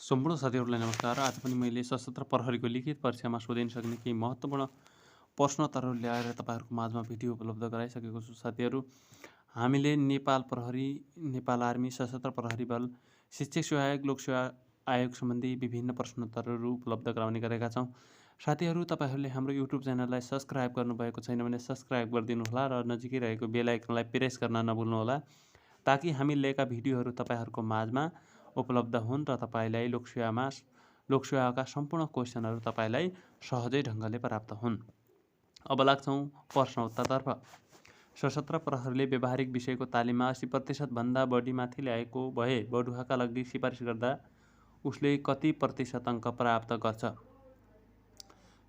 सम्पूर्ण साथीहरूलाई नमस्कार। आज पनि मैले सशस्त्र प्रहरीको लिखित परीक्षामा सोधिन सक्ने केही महत्त्वपूर्ण प्रश्नोत्तरहरू ल्याएर तपाईँहरूको माझमा भिडियो उपलब्ध गराइसकेको छु। साथीहरू, हामीले नेपाल प्रहरी, नेपाल आर्मी, सशस्त्र प्रहरी बल, शिक्षक सेवा आयोग, लोक सेवा आयोग सम्बन्धी विभिन्न प्रश्नोत्तरहरू उपलब्ध गराउने गरेका छौँ। साथीहरू, तपाईँहरूले हाम्रो युट्युब च्यानललाई सब्सक्राइब गर्नुभएको छैन भने सब्सक्राइब गरिदिनुहोला र नजिकै रहेको बेल आइकनलाई प्रेस गर्न नभुल्नुहोला, ताकि हामी लिएका भिडियोहरू तपाईँहरूको माझमा उपलब्ध हुन् र तपाईँलाई लोकसेवाका सम्पूर्ण क्वेसनहरू तपाईँलाई सहजै ढङ्गले प्राप्त हुन्। अब लाग्छौँ प्रश्नोत्तरतर्फ। सशस्त्र प्रहरीले व्यावहारिक विषयको तालिममा 80% भन्दा बढी माथि ल्याएको भए बढुवाका लागि सिफारिस गर्दा उसले कति प्रतिशत अङ्क प्राप्त गर्छ?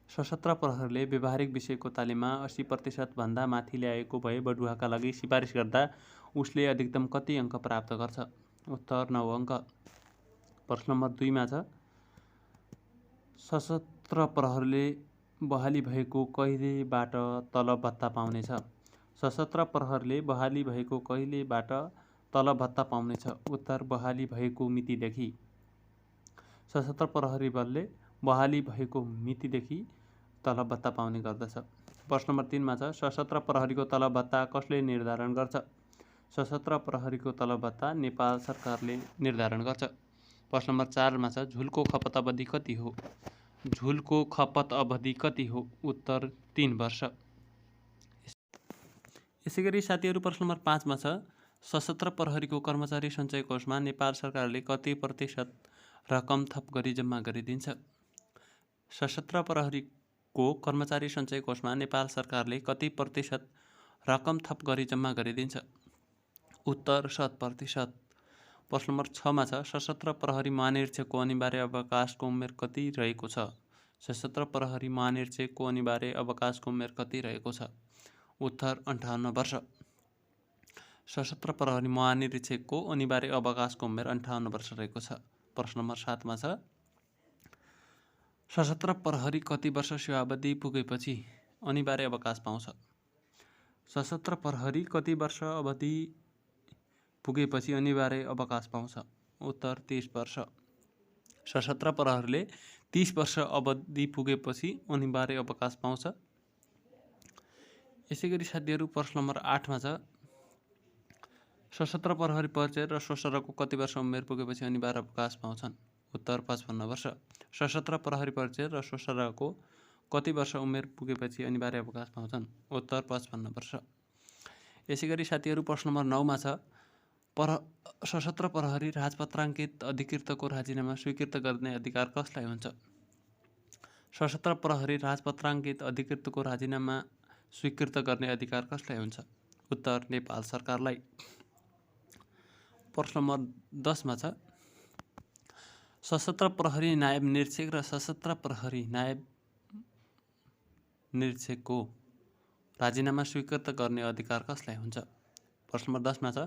सशस्त्र प्रहरीले व्यावहारिक विषयको तालिममा 80% भन्दा माथि ल्याएको भए बढुवाका लागि सिफारिस गर्दा उसले अधिकतम कति अङ्क प्राप्त गर्छ? उत्तर 9 अङ्क। प्रश्न नम्बर 2 मा छ, सशस्त्र प्रहरीले बहाली भएको कहिलेबाट तलब भत्ता पाउनेछ? सशस्त्र प्रहरीले बहाली भएको कहिलेबाट तलब भत्ता पाउनेछ? उत्तर बहाली भएको मितिदेखि। सशस्त्र प्रहरी बलले बहाली भएको मितिदेखि तलब भत्ता पाउने गर्दछ। प्रश्न नम्बर 3 मा छ, सशस्त्र प्रहरीको तलब भत्ता कसले निर्धारण गर्छ? सशस्त्र प्रहरीको तलब भत्ता नेपाल सरकारले निर्धारण गर्छ। प्रश्न नम्बर 4 मा छ, झुलको खपत अवधि कति हो? झुलको खपत अवधि कति हो? उत्तर 3 वर्ष। यसैगरी साथीहरू, प्रश्न नम्बर 5 मा छ, सशस्त्र प्रहरीको कर्मचारी सञ्चय कोषमा नेपाल सरकारले कति प्रतिशत रकम थप गरी जम्मा गरिदिन्छ? सशस्त्र प्रहरीको कर्मचारी सञ्चय कोषमा नेपाल सरकारले कति प्रतिशत रकम थप गरी जम्मा गरिदिन्छ? उत्तर 7%। प्रश्न नम्बर 6 मा छ, सशस्त्र प्रहरी महानिरीक्षकको अनिवार्य अवकाशको उमेर कति रहेको छ? सशस्त्र प्रहरी महानिरीक्षकको अनिवार्य अवकाशको उमेर कति रहेको छ? उत्तर 58 वर्ष। सशस्त्र प्रहरी महानिरीक्षकको अनिवार्य अवकाशको उमेर 58 वर्ष रहेको छ। प्रश्न नम्बर 7 मा छ, सशस्त्र प्रहरी कति वर्ष सेवावधि पुगेपछि अनिवार्य अवकाश पाउँछ? सशस्त्र प्रहरी कति वर्ष अवधि पुगेपछि अनिवार्य अवकाश पाउँछ? उत्तर 30 वर्ष। सशस्त्र प्रहरीले 30 वर्ष अवधि पुगेपछि अनिवार्य अवकाश पाउँछ। यसैगरी साथीहरू, प्रश्न नम्बर 8 मा छ, सशस्त्र प्रहरी परिचय र सोसरको कति वर्ष उमेर पुगेपछि अनिवार्य अवकाश पाउँछन्? उत्तर 55 वर्ष। सशस्त्र प्रहरी परिचय र सोसरको कति वर्ष उमेर पुगेपछि अनिवार्य अवकाश पाउँछन्? उत्तर 55 वर्ष। यसैगरी साथीहरू, प्रश्न नम्बर 9 मा छ, सशस्त्र प्रहरी राजपत्राङ्कित अधिकृतको राजीनामा स्वीकृत गर्ने अधिकार कसलाई हुन्छ? सशस्त्र प्रहरी राजपत्राङ्कित अधिकृतको राजीनामा स्वीकृत गर्ने अधिकार कसलाई हुन्छ? उत्तर नेपाल सरकारलाई। प्रश्न नम्बर 10 मा छ, सशस्त्र प्रहरी नायब निरीक्षक र सशस्त्र प्रहरी नायब निरीक्षकको राजीनामा स्वीकृत गर्ने अधिकार कसलाई हुन्छ? प्रश्न नम्बर 10 मा छ,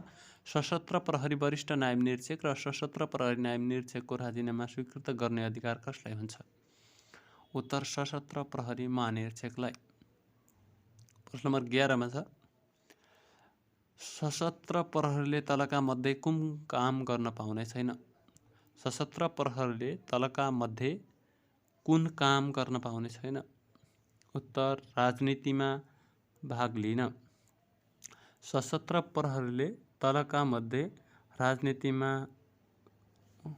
सशस्त्र प्रहरी वरिष्ठ नायब निरीक्षक र सशस्त्र प्रहरी नायब निरीक्षकको राजीनामा स्वीकृत गर्ने अधिकार कसलाई हुन्छ? उत्तर सशस्त्र प्रहरी महानिरीक्षकलाई। प्रश्न नम्बर 11 मा छ, सशस्त्र प्रहरीले तलका मध्ये कुन काम गर्न पाउने छैन? सशस्त्र प्रहरीले तलका मध्ये कुन काम गर्न पाउने छैन? उत्तर राजनीतिमा भाग लिन। सशस्त्र प्रहरीले तलका मध्ये राजनीतिमा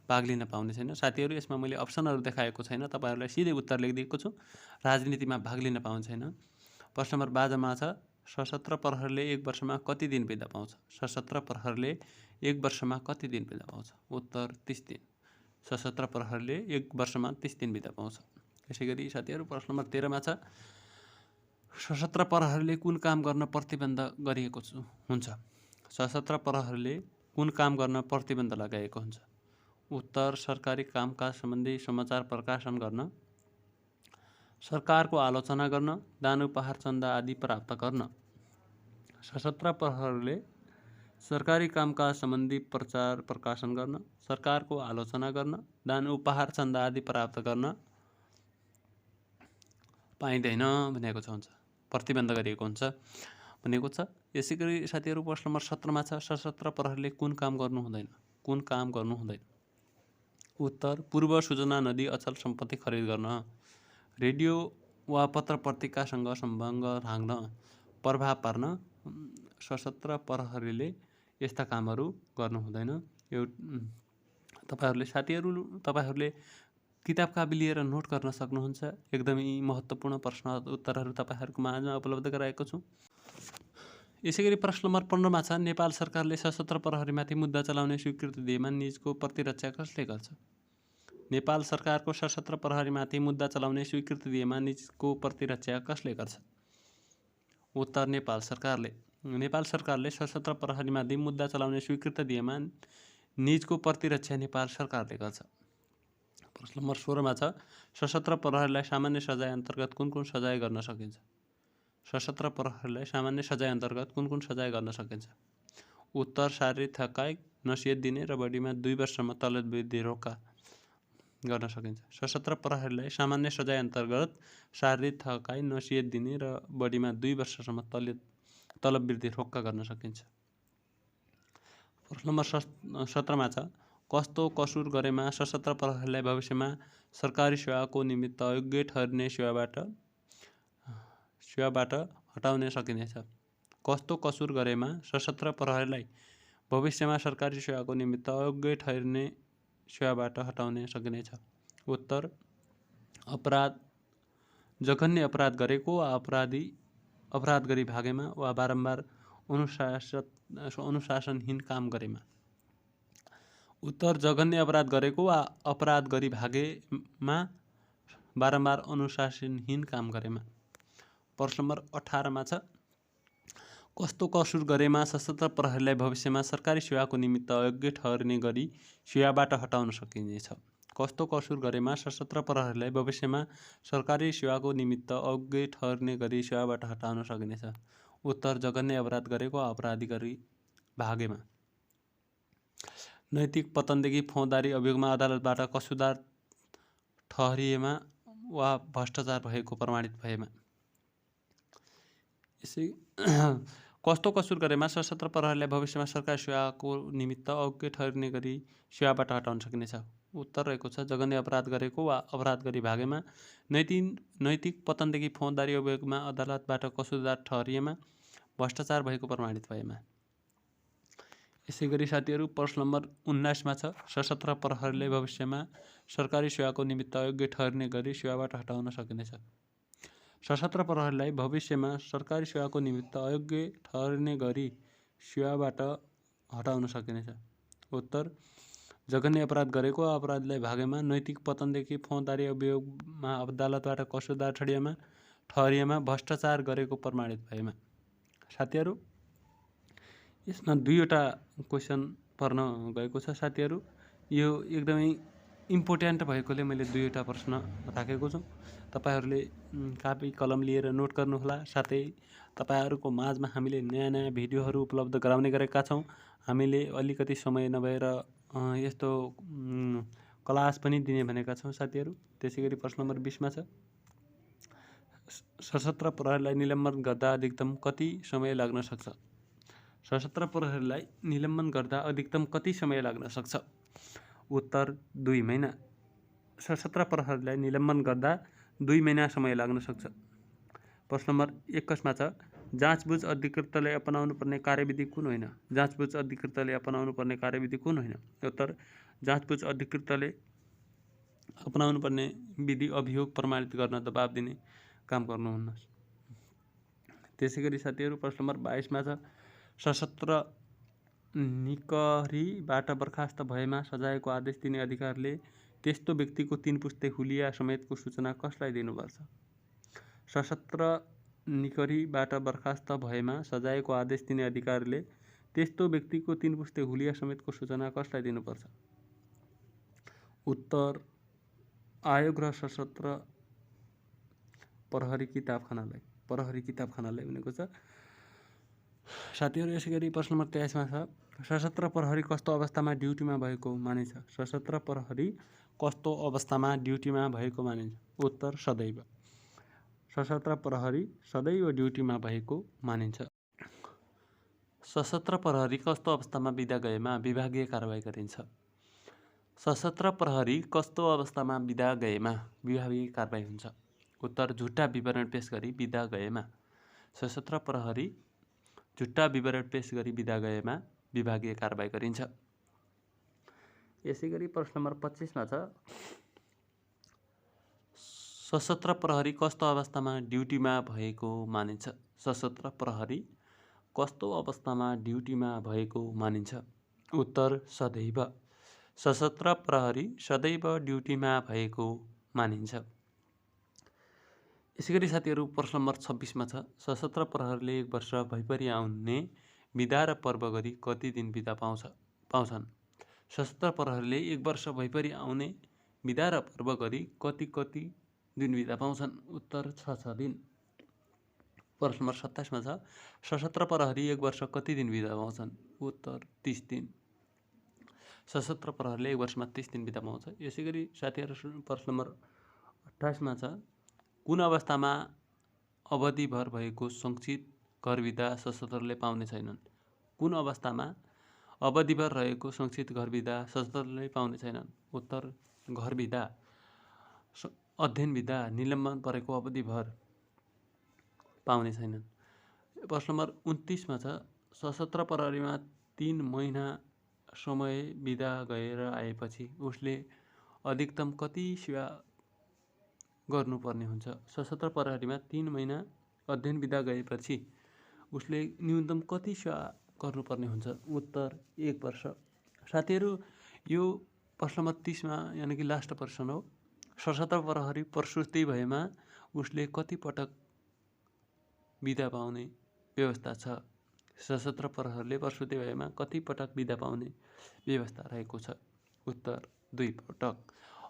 भाग लिन पाउने छैन। साथीहरू, यसमा मैले अप्सनहरू देखाएको छैन, तपाईँहरूलाई सिधै उत्तर लेखिदिएको छु, राजनीतिमा भाग लिन पाउने छैन। प्रश्न नम्बर 12 मा छ, सशस्त्र प्रहरीले 1 वर्षमा कति दिन बिदा पाउँछ? सशस्त्र प्रहरीले 1 वर्षमा कति दिन बिदा पाउँछ? उत्तर 30 दिन। सशस्त्र प्रहरीले 1 वर्षमा 30 दिन बिदा पाउँछ। यसैगरी साथीहरू, प्रश्न नम्बर 13 मा छ, सशस्त्र प्रहरीले कुन काम गर्न प्रतिबन्ध गरिएको हुन्छ? सशस्त्र प्रहरीले कुन काम गर्न प्रतिबन्ध लगाएको हुन्छ? उत्तर सरकारी कामकाज सम्बन्धी समाचार प्रकाशन गर्न, सरकारको आलोचना गर्न, दान उपहार चन्दा आदि प्राप्त गर्न। सशस्त्र प्रहरीले सरकारी कामकाज सम्बन्धी प्रचार प्रकाशन गर्न, सरकारको आलोचना गर्न, दान उपहार चन्दा आदि प्राप्त गर्न पाइँदैन भनेको हुन्छ, प्रतिबन्ध गरिएको हुन्छ भनेको छ। यसैगरी साथीहरू, प्रश्न नम्बर 17 मा छ, सशस्त्र प्रहरीले कुन काम गर्नु हुँदैन? कुन काम गर्नु हुँदैन? उत्तर पूर्व सूचना नदिई अचल सम्पत्ति खरिद गर्न, रेडियो वा पत्र पत्रिकासँग सम्बन्ध राख्न, प्रभाव पार्न सशस्त्र प्रहरीले यस्ता कामहरू गर्नु हुँदैन। तपाईँहरूले किताब कापी लिएर नोट गर्न सक्नुहुन्छ। एकदमै महत्त्वपूर्ण प्रश्न उत्तरहरू तपाईँहरूको माझमा उपलब्ध गराएको छु। यसैगरी प्रश्न नम्बर 15 मा छ, नेपाल सरकारले सशस्त्र प्रहरीमाथि मुद्दा चलाउने स्वीकृति दिएमा निजको प्रतिरक्षा कसले गर्छ? नेपाल सरकारको सशस्त्र प्रहरीमाथि मुद्दा चलाउने स्वीकृति दिएमा निजको प्रतिरक्षा कसले गर्छ? उत्तर नेपाल सरकारले। नेपाल सरकारले सशस्त्र प्रहरीमाथि मुद्दा चलाउने स्वीकृति दिएमा निजको प्रतिरक्षा नेपाल सरकारले गर्छ। प्रश्न नम्बर 16 मा छ, सशस्त्र प्रहरीलाई सामान्य सजाय अन्तर्गत कुन कुन सजाय गर्न सकिन्छ? सशस्त्र प्रहरीलाई सामान्य सजाय अन्तर्गत कुन कुन सजाय गर्न सकिन्छ? उत्तर शारीरिक थकाइ, नसिहत दिने र बढीमा 2 वर्षसम्म तलबवृद्धि रोका गर्न सकिन्छ। सशस्त्र प्रहरीलाई सामान्य सजाय अन्तर्गत शारीरिक थकाइ, नसिहत दिने र बढीमा 2 वर्षसम्म तलबवृद्धि रोक्का गर्न सकिन्छ। प्रश्न नम्बर 17 मा छ, कस्तो कसुर गरेमा सशस्त्र प्रहरीलाई भविष्यमा सरकारी सेवाको निमित्त अयोग्य ठहरिने सेवाबाट हटाउन सकिनेछ? कस्तो कसुर गरेमा सशस्त्र प्रहरीलाई भविष्यमा सरकारी सेवाको निमित्त अयोग्य ठहरिने सेवाबाट हटाउन सकिनेछ? उत्तर जघन्य अपराध गरेको वा अपराध गरी भागेमा वा बारम्बार अनुशासनहीन काम गरेमा। उत्तर जघन्य अपराध गरेको वा अपराध गरी भागेमा बारम्बार अनुशासनहीन काम गरेमा। प्रश्न नम्बर 18 मा छ, कस्तो कसुर गरेमा सशस्त्र प्रहरीलाई भविष्यमा सरकारी सेवाको निमित्त अयोग्य ठहरिने गरी सेवाबाट हटाउन सकिनेछ? कस्तो कसुर गरेमा सशस्त्र प्रहरीलाई भविष्यमा सरकारी सेवाको निमित्त अयोग्य ठहरिने गरी सेवाबाट हटाउन सकिनेछ? उत्तर जघन्य अपराध गरेको वा अपराधी गरी भागेमा। नैतिक पतनदेखि फौजदारी अभियोगमा अदालतबाट कसुरदार ठहरिएमा वा भ्रष्टाचार भएको प्रमाणित भएमा। कस्तो कसुर गरेमा सशस्त्र प्रहरीलाई भविष्यमा सरकारी सेवाको निमित्त अयोग्य ठहरिने गरी सेवाबाट हटाउन सकिनेछ? उत्तर रहेको छ, जघन्य अपराध गरेको वा अपराध गरी भागेमा, नैतिक पतनदेखि फौजदारी अभियोगमा अदालतबाट कसुरदार ठहरिएमा, भ्रष्टाचार भएको प्रमाणित भएमा। यसैगरी साथीहरू प्रश्न नम्बर 19 मा छ, सशस्त्र प्रहरीले भविष्यमा सरकारी सेवाको निमित्त अयोग्य ठहरिने गरी सेवाबाट हटाउन सकिनेछ? सशस्त्र प्रहरीलाई भविष्यमा सरकारी सेवाको निमित्त अयोग्य ठहरिने गरी सेवाबाट हटाउन सकिनेछ? उत्तर जघन्य अपराध गरेको अपराधीलाई भागेमा, नैतिक पतनदेखि फौजदारी अभियोगमा अदालतबाट कसुरदार ठहरिएमा, भ्रष्टाचार गरेको प्रमाणित भएमा। साथीहरू यसमा 2वटा क्वेसन पर्न गएको छ। साथीहरू यो एकदमै इम्पोर्टेन्ट भएकोले मैले 2वटा प्रश्न राखेको छु। तपाईहरूले कापी कलम लिएर नोट गर्नुहोला। साथै तपाईहरूको माझमा हामीले नयाँ भिडियोहरू उपलब्ध गराउने गरेका छौँ। हामीले अलिकति समय नभएर यस्तो क्लास पनि दिने भनेका छौँ साथीहरू। त्यसैगरी प्रश्न नम्बर 20 मा छ, सशस्त्र प्रहरीलाई निलम्बन गर्दा अधिकतम कति समय लाग्न सक्छ? सशस्त्र प्रहरीलाई निलम्बन गर्दा अधिकतम कति समय लाग्न सक्छ? उत्तर 2 महिना। सशस्त्र प्रहरीलाई निलम्बन गर्दा 2 महिना समय लाग्न सक्छ। प्रश्न नम्बर 21 मा छ, जाँचबुझ अधिकृतले अपनाउनु पर्ने कार्यविधि कुन होइन? जाँचबुझ अधिकृतले अपनाउनु पर्ने कार्यविधि कुन होइन? उत्तर जाँचबुझ अधिकृतले अपनाउनु पर्ने विधि अभियोग प्रमाणित गर्न दबाब दिने काम गर्नुहुन्न। त्यसैगरी साथीहरू प्रश्न नम्बर 22 मा छ, सशस्त्र निकरीबाट बर्खास्त भएमा सजायको आदेश दिने अधिकारले त्यस्तो व्यक्तिको 3 पुस्ते हुलिया समेतको सूचना कसलाई दिनुपर्छ? सशस्त्र निकरीबाट बर्खास्त भएमा सजायको आदेश दिने अधिकारीले त्यस्तो व्यक्तिको 3 पुस्ते हुलिया समेतको सूचना कसलाई दिनुपर्छ? उत्तर आयोग र सशस्त्र प्रहरी किताबखानालाई भनेको छ। साथीहरू यसैगरी प्रश्न नम्बर 23 मा छ, सशस्त्र प्रहरी कस्तो अवस्थामा ड्युटीमा भएको मानिन्छ? सशस्त्र प्रहरी कस्तो अवस्थामा ड्युटीमा भएको मानिन्छ? उत्तर सदैव। सशस्त्र प्रहरी सदैव ड्युटीमा भएको मानिन्छ। सशस्त्र प्रहरी कस्तो अवस्थामा बिदा गएमा विभागीय कारबाही गरिन्छ? सशस्त्र प्रहरी कस्तो अवस्थामा बिदा गएमा विभागीय कारबाही हुन्छ? उत्तर झुट्टा विवरण पेश गरी बिदा गएमा। सशस्त्र प्रहरी झुट्टा विवरण पेश गरी बिदा गएमा विभागीय कारबाही गरिन्छ। यसै गरी प्रश्न नम्बर 25 मा छ सशस्त्र प्रहरी कस्तो अवस्थामा ड्युटीमा भएको मानिन्छ? सशस्त्र प्रहरी कस्तो अवस्थामा ड्युटीमा भएको मानिन्छ? उत्तर सदैव। सशस्त्र प्रहरी सदैव ड्युटीमा भएको मानिन्छ। यसैगरी साथीहरू प्रश्न नम्बर 26 मा छ सशस्त्र प्रहरीले एक वर्ष भइपरि आउने बिदा र पर्व गरी कति दिन बिदा पाउँछन्? सशस्त्र प्रहरीले एक वर्ष भइपरि आउने बिदा र पर्व गरी कति दिन बिदा पाउँछन्? उत्तर 6 दिन। प्रश्न नम्बर 27 मा छ सशस्त्र प्रहरी एक वर्ष कति दिन बिदा पाउँछन्? उत्तर 30 दिन। सशस्त्र प्रहरीले एक वर्षमा 30 दिन बिदा पाउँछ। यसैगरी साथीहरू प्रश्न नम्बर 28 मा छ कुन अवस्थामा अवधिभर भएको सङ्क्षिप्त घर बिदा सशस्त्रले पाउने छैनन्? कुन अवस्थामा अवधिभर रहेको सङ्क्षिप्त घर बिदा सशस्त्रले पाउने छैनन्? उत्तर घर बिदा, अध्ययन बिदा, निलम्बन परेको अवधिभर पाउने छैनन्। प्रश्न नम्बर 29 मा छ सशस्त्र प्रहरीमा 3 महिना समय बिदा गएर आएपछि उसले अधिकतम कति सेवा गर्नुपर्ने हुन्छ? सशस्त्र प्रहरीमा 3 महिना अध्ययन बिदा गएपछि उसले न्यूनतम कति सेवा गर्नुपर्ने हुन्छ? उत्तर 1 वर्ष। साथीहरू यो प्रश्न नम्बर 30 मा यानि कि लास्ट प्रश्न हो। सशस्त्र प्रहरी प्रस्तुति भएमा उसले कति पटक बिदा पाउने व्यवस्था छ? सशस्त्र प्रहरीले प्रस्तुति भएमा कति पटक बिदा पाउने व्यवस्था रहेको छ? उत्तर 2 पटक।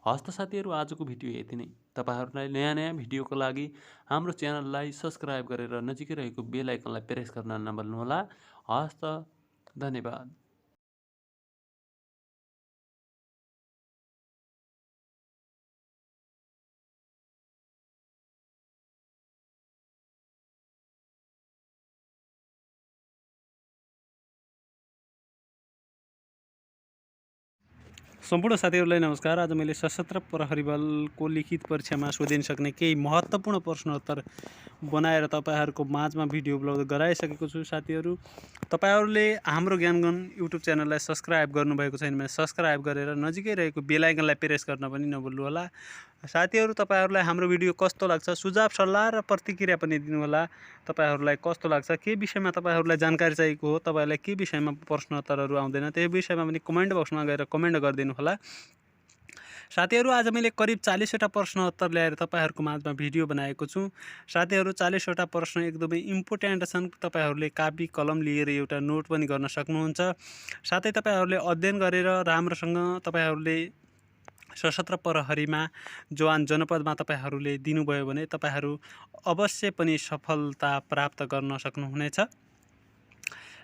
हस् त साथीहरू आजको भिडियो यति नै। तपाईहरुलाई नयाँ भिडियोको लागि हाम्रो च्यानललाई सब्स्क्राइब गरेर नजिकै रहेको बेल आइकनलाई प्रेस गर्न नभुल्नुहोला। हस् त धन्यवाद। सम्पूर्ण साथीहरूलाई नमस्कार। आज मैले सशस्त्र प्रहरी बलको लिखित परीक्षामा सोधिन सक्ने केही महत्त्वपूर्ण प्रश्नोत्तर बनाएर तपाईहरुको माझमा भिडियो उपलब्ध गराइसकेको छु। साथीहरू तपाईहरुले हाम्रो ज्ञानगन युट्युब च्यानललाई सब्स्क्राइब गर्नुभएको छैन भने सब्स्क्राइब गरेर नजिकै रहेको बेल आइकनलाई प्रेस गर्न पनि नभुल्नुहोला। साथीहरू तपाईहरुलाई हाम्रो भिडियो कस्तो लाग्छ सुझाव सल्लाह र प्रतिक्रिया पनि दिनुहोला। तपाईहरुलाई कस्तो लाग्छ के विषयमा तपाईहरुलाई जानकारी चाहिएको हो, तपाईहरुलाई के विषयमा प्रश्नोत्तरहरू आउँदैन त्यो विषयमा पनि कमेन्ट बक्समा गएर कमेन्ट गरिदिनु होला। साथीहरू आज मैले करिब 40 वटा प्रश्नोत्तर ल्याएर तपाईहरुको माझमा भिडियो बनाएको छु। साथीहरू 40 वटा प्रश्न एकदमै इम्पोर्टेन्ट छन्। तपाईहरुले कापी कलम लिएर एउटा नोट पनि गर्न सक्नुहुन्छ। साथै तपाईहरुले अध्ययन गरेर राम्रोसँग तपाईहरुले सशस्त्र प्रहरीमा जवान जनपदमा तपाईहरुले दिनुभयो भने तपाईहरु अवश्य पनि सफलता प्राप्त गर्न सक्नुहुनेछ।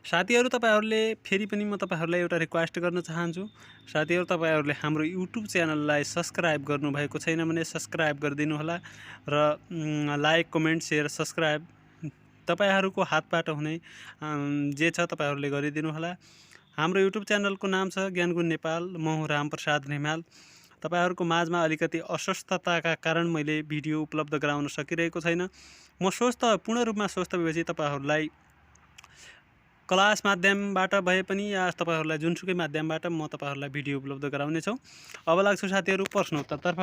साथीहरू तपाईहरुले फेरि पनि म तपाईहरुलाई एउटा रिक्वेस्ट गर्न चाहन्छु। साथीहरू तपाईहरुले हाम्रो युट्युब च्यानललाई सब्स्क्राइब गर्नुभएको छैन भने सब्स्क्राइब गरिदिनु होला र लाइक कमेन्ट शेयर सब्स्क्राइब तपाईहरुको हातबाट हुने जे छ तपाईहरुले गरिदिनु होला। हाम्रो युट्युब च्यानलको नाम छ ज्ञानगुण नेपाल। म हुँ रामप्रसाद रिमाल। तपाईहरुको माझमा अलिकति अस्वस्थताका कारण मैले भिडियो उपलब्ध गराउन सकिरहेको छैन। म पूर्ण रूपमा स्वस्थ भएपछि तपाईहरुलाई क्लास माध्यमबाट भए पनि या तपाईहरुलाई जुनसुकै माध्यमबाट म तपाईहरुलाई भिडियो उपलब्ध गराउने छु। अब लाग्छु साथीहरू प्रश्नोत्तरतर्फ।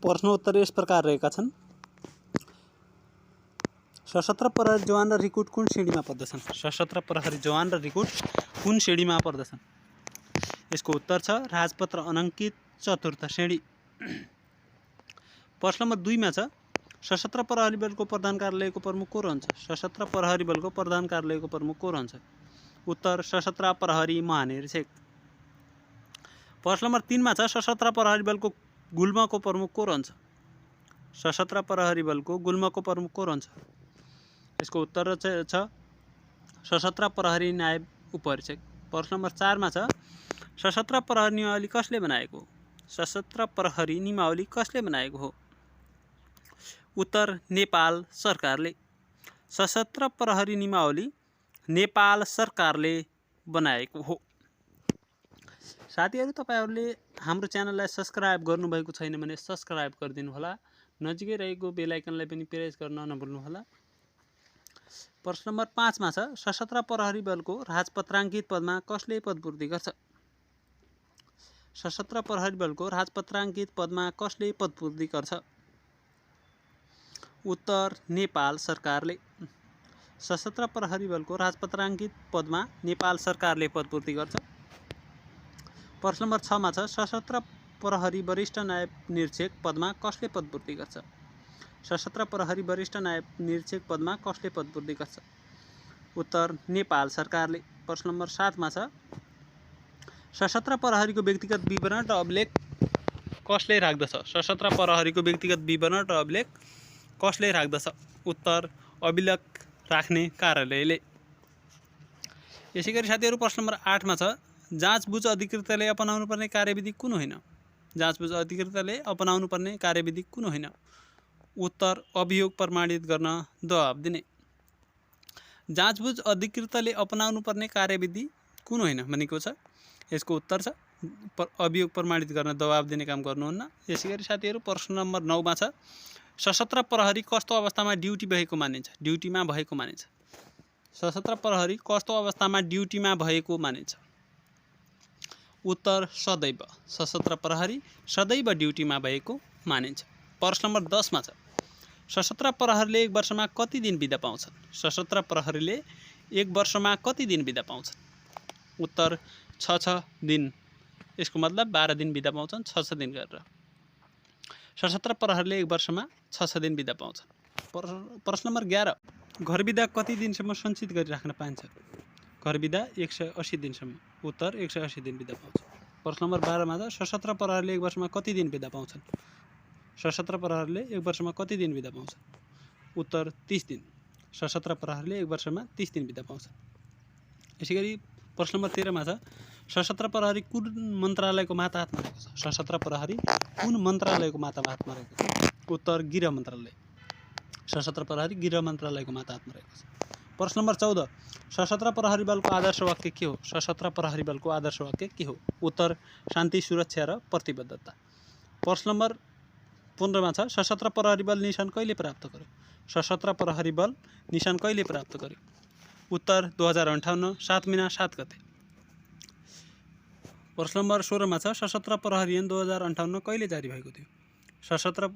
प्रश्नोत्तर यस प्रकार रहेका छन्। सशस्त्र प्रहरी जवान र रिक्रुट कुन श्रेणीमा पर्दछन्? सशस्त्र प्रहरी जवान र रिक्रुट कुन श्रेणीमा पर्दछन्? यसको उत्तर छ राजपत्र अनङ्कित चतुर्थ श्रेणी। प्रश्न नम्बर 2 मा छ सशस्त्र प्रहरी बलको प्रधान कार्यालयको प्रमुख को रहन्छ? सशस्त्र प्रहरी बलको प्रधान कार्यालयको प्रमुख को रहन्छ? उत्तर सशस्त्र प्रहरी महानिरीक्षक। प्रश्न नम्बर 3 मा छ सशस्त्र प्रहरी बलको गुल्मको प्रमुख को रहन्छ? सशस्त्र प्रहरी बलको गुल्मको प्रमुख को रहन्छ? यसको उत्तर छ सशस्त्र प्रहरी नायब उपरीक्षक। प्रश्न नम्बर 4 मा छ सशस्त्र प्रहरी नियमावली कसले बनाएको हो? सशस्त्र प्रहरी नियमावली कसले बनाएको हो? उत्तर नेपाल सरकारले। सशस्त्र प्रहरी नियमावली नेपाल सरकारले बनाएको हो। साथीहरू तपाईहरूले हाम्रो च्यानललाई सब्स्क्राइब गर्नुभएको छैन भने सब्स्क्राइब गरिदिनु होला। नजिकै रहेको बेल आइकनलाई पनि प्रेस गर्न नभुल्नुहोला। प्रश्न नम्बर 5 मा छ सशस्त्र प्रहरी बलको राजपत्राङ्कित पदमा कसले पदपूर्ति गर्छ? सशस्त्र प्रहरी बलको राजपत्राङ्कित पदमा कसले पदपूर्ति गर्छ? उत्तर नेपाल सरकारले। सशस्त्र प्रहरी बलको राजपत्राङ्कित पदमा नेपाल सरकारले पदपूर्ति गर्छ। प्रश्न नम्बर 6 मा छ सशस्त्र प्रहरी वरिष्ठ नायब निरीक्षक पदमा कसले पदपूर्ति गर्छ? सशस्त्र प्रहरी वरिष्ठ नायब निरीक्षक पदमा कसले पदपूर्ति गर्छ? उत्तर नेपाल सरकारले। प्रश्न नम्बर 7 मा छ सशस्त्र प्रहरीको व्यक्तिगत विवरण र अभिलेख कसले राख्दछ? सशस्त्र प्रहरीको व्यक्तिगत विवरण र अभिलेख कसले राख्दछ? उत्तर अभिलेख राख्ने कार्यालयले। यसैगरी साथीहरू प्रश्न नम्बर 8 मा छ जाँचबुझ अधिकृतले अपनाउनु पर्ने कार्यविधि कुन होइन? जाँचबुझ अधिकृतले अपनाउनु पर्ने कार्यविधि कुन होइन? उत्तर अभियोग प्रमाणित गर्न दबाब दिने। जाँचबुझ अधिकृतले अपनाउनु पर्ने कार्यविधि कुन होइन भनेको छ? यसको उत्तर छ अभियोग प्रमाणित गर्न दबाब दिने काम गर्नुहुन्न। यसैगरी साथीहरू प्रश्न नम्बर 9 मा छ सशस्त्र प्रहरी कस्तो अवस्थामा ड्युटी भएको मानिन्छ? ड्युटीमा भएको मानिन्छ। सशस्त्र प्रहरी कस्तो अवस्थामा ड्युटीमा भएको मानिन्छ? उत्तर सदैव। सशस्त्र प्रहरी सदैव ड्युटीमा भएको मानिन्छ। प्रश्न नम्बर 10 मा छ सशस्त्र प्रहरीले एक वर्षमा कति दिन बिदा पाउँछन्? सशस्त्र प्रहरीले एक वर्षमा कति दिन बिदा पाउँछन्? उत्तर 6 दिन। यसको मतलब 12 दिन बिदा पाउँछन् 6 दिन गरेर। सशस्त्र प्रहरीले एक वर्षमा 6 दिन बिदा पाउँछन्। प्रश्न नम्बर 11 घर बिदा कति दिनसम्म सञ्चित गरी राख्न पाइन्छ? घर बिदा 180 दिनसम्म। उत्तर 180 दिन बिदा पाउँछ। प्रश्न नम्बर 12 मा छ सशस्त्र प्रहरीले एक वर्षमा कति दिन बिदा पाउँछन्? सशस्त्र प्रहरीले एक वर्षमा कति दिन बिदा पाउँछन्? उत्तर 30 दिन। सशस्त्र प्रहरीले एक वर्षमा 30 दिन बिदा पाउँछन्। यसैगरी प्रश्न नम्बर 13 मा छ सशस्त्र प्रहरी कुन मन्त्रालयको मातहतमा रहेको छ? सशस्त्र प्रहरी कुन मन्त्रालयको मातहतमा रहेको छ? उत्तर गृह मन्त्रालय। सशस्त्र प्रहरी गृह मन्त्रालयको मातहतमा रहेको छ। प्रश्न नम्बर 14 सशस्त्र प्रहरी बलको आदर्श वाक्य के हो? सशस्त्र प्रहरी बलको आदर्श वाक्य के हो? उत्तर शान्ति सुरक्षा र प्रतिबद्धता। प्रश्न नम्बर 15 मा छ सशस्त्र प्रहरी बल निशान कहिले प्राप्त गर्यो? सशस्त्र प्रहरी बल निशान कहिले प्राप्त गर्यो? उत्तर 2058 7 महिना 7 गते। प्रश्न नम्बर 16 मा छ सशस्त्र प्रहरी ऐन 2058 कहिले जारी भएको थियो? सशस्त्र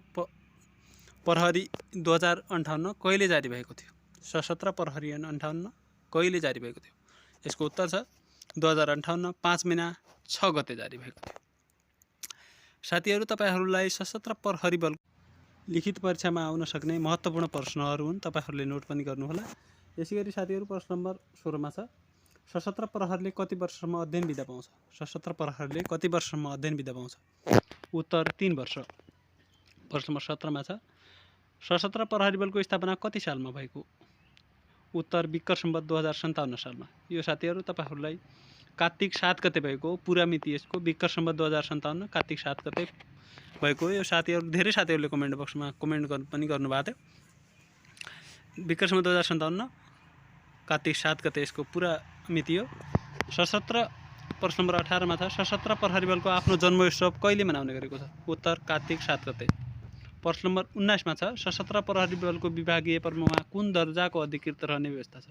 प्रहरी 2058 कहिले जारी भएको थियो? सशस्त्र प्रहरी ऐन 58 कहिले जारी भएको थियो? यसको उत्तर छ 2058 5 महिना 6 गते जारी भएको थियो। साथीहरू तपाईहरूलाई सशस्त्र प्रहरी बल लिखित परीक्षामा आउन सक्ने महत्त्वपूर्ण प्रश्नहरू हुन्। तपाईहरूले नोट पनि गर्नुहोला। यसैगरी साथीहरू प्रश्न नम्बर 16 मा छ सशस्त्र प्रहरीले कति वर्षसम्म अध्ययन बिदा पाउँछ? सशस्त्र प्रहरीले कति वर्षसम्म अध्ययन बिदा पाउँछ? उत्तर 3 वर्ष। प्रश्न नम्बर 17 मा छ सशस्त्र प्रहरी बलको स्थापना कति सालमा भएको? उत्तर विक्रम सम्वत 2057 सालमा। यो साथीहरू तपाईहरूलाई कार्तिक 7 गते भएको पुरा मिति यसको विक्रम सम्वत 2057 कार्तिक 7 गते भएको। यो साथीहरू धेरै साथीहरूले कमेन्ट बक्समा कमेन्ट पनि गर्नुभएको थियो। विक्रम सम्वत 2057 कार्तिक 7 गते यसको पुरा मिति हो। सशस्त्र प्रश्न नम्बर 18 मा छ सशस्त्र प्रहरी बलको आफ्नो जन्मोत्सव कहिले मनाउने गरेको छ? उत्तर कार्तिक 7 गते। प्रश्न नम्बर 19 मा छ सशस्त्र प्रहरी बलको विभागीय प्रमुखमा कुन दर्जाको अधिकृत रहने व्यवस्था छ?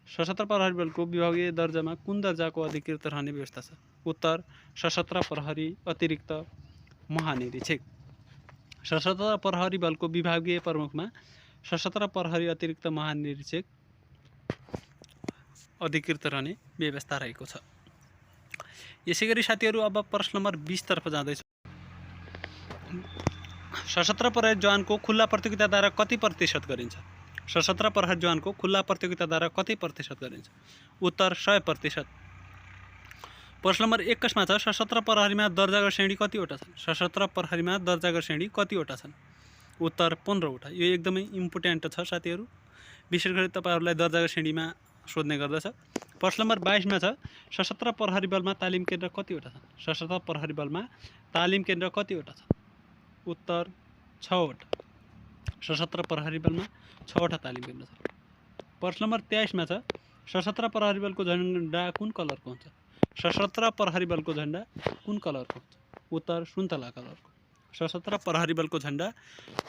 सशस्त्र प्रहरी बलको विभागीय दर्जामा कुन दर्जाको अधिकृत रहने व्यवस्था छ? उत्तर सशस्त्र प्रहरी अतिरिक्त महानिरीक्षक। सशस्त्र प्रहरी बलको विभागीय प्रमुखमा सशस्त्र प्रहरी अतिरिक्त महानिरीक्षक अधिकृत रहने व्यवस्था रहेको छ। यसैगरी साथीहरू अब प्रश्न नम्बर 20 तर्फ जाँदैछ। सशस्त्र प्रहरी जवानको खुल्ला प्रतियोगिताद्वारा कति प्रतिशत गरिन्छ? सशस्त्र प्रहरी जवानको खुल्ला प्रतियोगिताद्वारा कति प्रतिशत गरिन्छ? उत्तर 100%। प्रश्न नम्बर 21 मा छ सशस्त्र प्रहरीमा दर्जागत श्रेणी कतिवटा छन्? सशस्त्र प्रहरीमा दर्जागत श्रेणी कतिवटा छन्? उत्तर 15 वटा। यो एकदमै इम्पोर्टेन्ट छ साथीहरू। विशेष गरी तपाईहरूलाई दर्जागत श्रेणीमा सोध्ने गर्दछ। प्रश्न नम्बर 22 मा छ सशस्त्र प्रहरी बलमा तालिम केन्द्र कतिवटा छन्? सशस्त्र प्रहरी बलमा तालिम केन्द्र कतिवटा छन्? उत्तर 6 वटा। सशस्त्र प्रहरी बलमा 6 वटा तालिम केन्द्र छ। प्रश्न नम्बर 23 मा छ सशस्त्र प्रहरी बलको झन्डा कुन कलरको हुन्छ? सशस्त्र प्रहरी बलको झन्डा कुन कलरको हुन्छ? उत्तर सुन्तला कलरको। सशस्त्र प्रहरी बलको झन्डा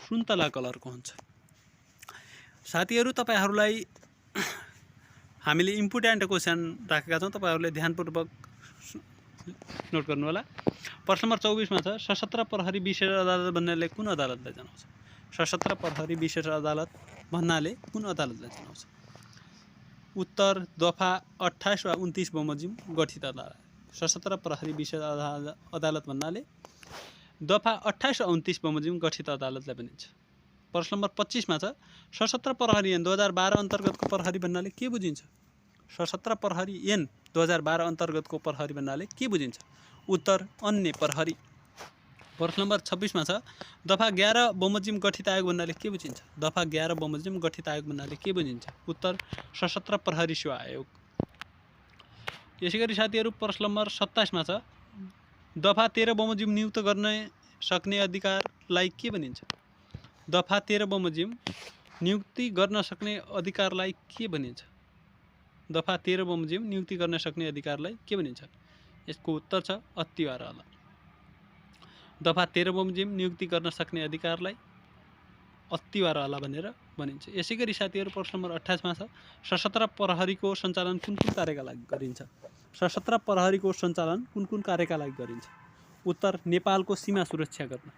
सुन्तला कलरको हुन्छ। साथीहरू, तपाईहरूलाई हामीले इम्पोर्टेन्ट क्वेसन राखेका छौँ, तपाईहरूले ध्यानपूर्वक नोट गर्नु होला। प्रश्न नम्बर 24 मा छ सशस्त्र प्रहरी विशेष अदालत भन्नाले कुन अदालतलाई जनाउँछ? सशस्त्र प्रहरी विशेष अदालत भन्नाले कुन अदालतलाई जनाउँछ? उत्तर दफा 28 वा 29 बमोजिम गठित अदालत। सशस्त्र प्रहरी विशेष अदालत भन्नाले दफा 28 वा 29 बमोजिम गठित अदालतलाई भनिन्छ। प्रश्न नम्बर 25 मा छ सशस्त्र प्रहरी ऐन 2012 अन्तर्गतको प्रहरी भन्नाले के बुझिन्छ? सशस्त्र प्रहरी ऐन 2012 अन्तर्गतको प्रहरी भन्नाले के बुझिन्छ? उत्तर अन्य प्रहरी। प्रश्न नम्बर 26 मा छ दफा 11 बमोजिम गठित आयोग भन्नाले के बुझिन्छ? दफा 11 बमोजिम गठित आयोग भन्नाले के बुझिन्छ? उत्तर सशस्त्र प्रहरी सेवा आयोग। यसैगरी साथीहरू प्रश्न नम्बर 27 मा छ दफा 13 बमोजिम नियुक्त गर्न सक्ने अधिकारलाई के भनिन्छ? दफा 13 बमोजिम नियुक्ति गर्न सक्ने अधिकारलाई के भनिन्छ? दफा 13 बमोजिम नियुक्ति गर्न सक्ने अधिकारलाई के भनिन्छ? यसको उत्तर छ अतिवारवाला। दफा 13 बमोजिम नियुक्ति गर्न सक्ने अधिकारलाई अतिवारवाला भनेर भनिन्छ। यसैगरी साथीहरू प्रश्न नम्बर 28 मा छ सशस्त्र प्रहरीको सञ्चालन कुन कुन कार्यका लागि गरिन्छ? सशस्त्र प्रहरीको सञ्चालन कुन कुन कार्यका लागि गरिन्छ? उत्तर नेपालको सीमा सुरक्षा गर्न।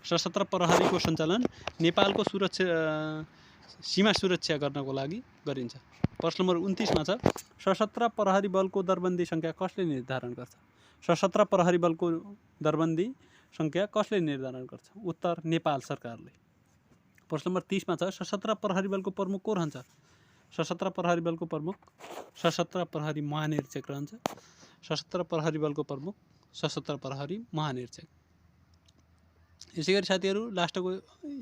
सशस्त्र प्रहरीको सञ्चालन नेपालको सीमा सुरक्षा गर्नको लागि गरिन्छ। प्रश्न नम्बर 29 मा छ सशस्त्र प्रहरी बलको दरबन्दी सङ्ख्या कसले निर्धारण गर्छ? सशस्त्र प्रहरी बलको दरबन्दी सङ्ख्या कसले निर्धारण गर्छ? उत्तर नेपाल सरकारले। प्रश्न नम्बर 30 मा छ सशस्त्र प्रहरी बलको प्रमुख को रहन्छ? सशस्त्र प्रहरी बलको प्रमुख सशस्त्र प्रहरी महानिरीक्षक रहन्छ। सशस्त्र प्रहरी बलको प्रमुख सशस्त्र प्रहरी महानिरीक्षक। यसैगरी साथीहरू लास्टको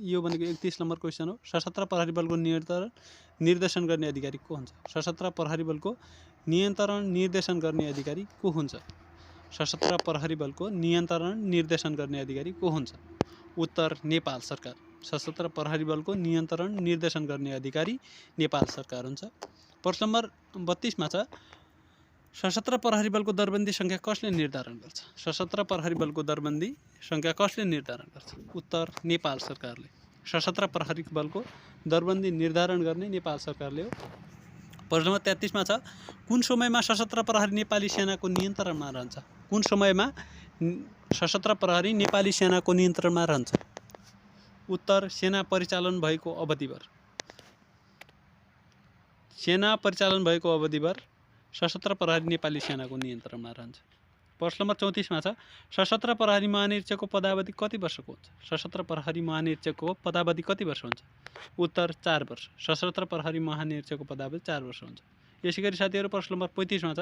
यो भनेको 31 नम्बर क्वेसन हो। सशस्त्र प्रहरी बलको निर्देशन गर्ने अधिकारी को हुन्छ? सशस्त्र प्रहरी बलको नियन्त्रण निर्देशन गर्ने अधिकारी को हुन्छ? सशस्त्र प्रहरी बलको नियन्त्रण निर्देशन गर्ने अधिकारी को हुन्छ? उत्तर नेपाल सरकार। सशस्त्र प्रहरी बलको नियन्त्रण निर्देशन गर्ने अधिकारी नेपाल सरकार हुन्छ। प्रश्न नम्बर 32 मा छ सशस्त्र प्रहरी बलको दरबन्दी सङ्ख्या कसले निर्धारण गर्छ? सशस्त्र प्रहरी बलको दरबन्दी सङ्ख्या कसले निर्धारण गर्छ? उत्तर नेपाल सरकारले। सशस्त्र प्रहरी बलको दरबन्दी निर्धारण गर्ने नेपाल सरकारले हो। प्रश्न नम्बर 33 मा छ कुन समयमा सशस्त्र प्रहरी नेपाली सेनाको नियन्त्रणमा रहन्छ? कुन समयमा सशस्त्र प्रहरी नेपाली सेनाको नियन्त्रणमा रहन्छ? उत्तर सेना परिचालन भएको अवधिभर। सेना परिचालन भएको अवधिभर सशस्त्र प्रहरी नेपाली सेनाको नियन्त्रणमा रहन्छ। प्रश्न नम्बर 34 मा छ सशस्त्र प्रहरी महानिरीक्षकको पदावधि कति वर्षको हुन्छ? सशस्त्र प्रहरी महानिरीक्षकको पदावधि कति वर्ष हुन्छ? उत्तर 4 वर्ष। सशस्त्र प्रहरी महानिरीक्षकको पदावधि 4 वर्ष हुन्छ। यसैगरी साथीहरू प्रश्न नम्बर 35 मा छ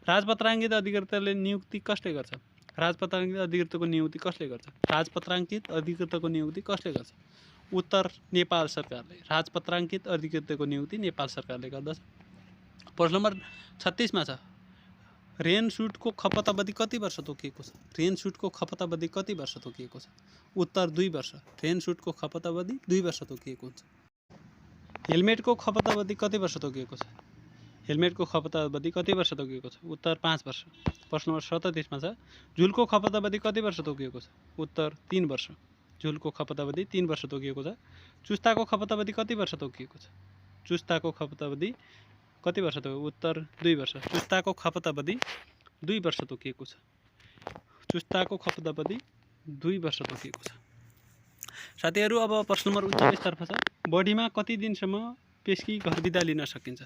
राजपत्राङ्कित अधिकृतले नियुक्ति कसले गर्छ? राजपत्राङ्कित अधिकृतको नियुक्ति कसले गर्छ? राजपत्राङ्कित अधिकृतको नियुक्ति कसले गर्छ? उत्तर नेपाल सरकारले। राजपत्राङ्कित अधिकृतको नियुक्ति नेपाल सरकारले गर्दछ। प्रश्न नम्बर 36 मा छ रेन सुटको खपत अवधि कति वर्ष तोकिएको छ? रेन सुटको खपत अवधि कति वर्ष तोकिएको छ? उत्तर 2 वर्ष। रेन सुटको खपत अवधि 2 वर्ष तोकिएको हुन्छ। हेलमेटको खपत अवधि कति वर्ष तोकिएको छ? हेलमेटको खपत अवधि कति वर्ष तोकिएको छ? उत्तर 5 वर्ष। प्रश्न नम्बर 37 मा छ झुलको खपत अवधि कति वर्ष तोकिएको छ? उत्तर 3 वर्ष। झुलको खपत अवधि 3 वर्ष तोकिएको छ। चुस्ताको खपत अवधि कति वर्ष तोकिएको छ? चुस्ताको खपत अवधि कति वर्ष तोकिएको? उत्तर 2 वर्ष। चुस्ताको खपत अवधि 2 वर्ष तोकिएको छ। चुस्ताको खपत अवधि 2 वर्ष तोकिएको छ। साथीहरू अब प्रश्न नम्बर 39 तर्फ छ बढीमा कति दिनसम्म पेस्की घर बिदा लिन सकिन्छ?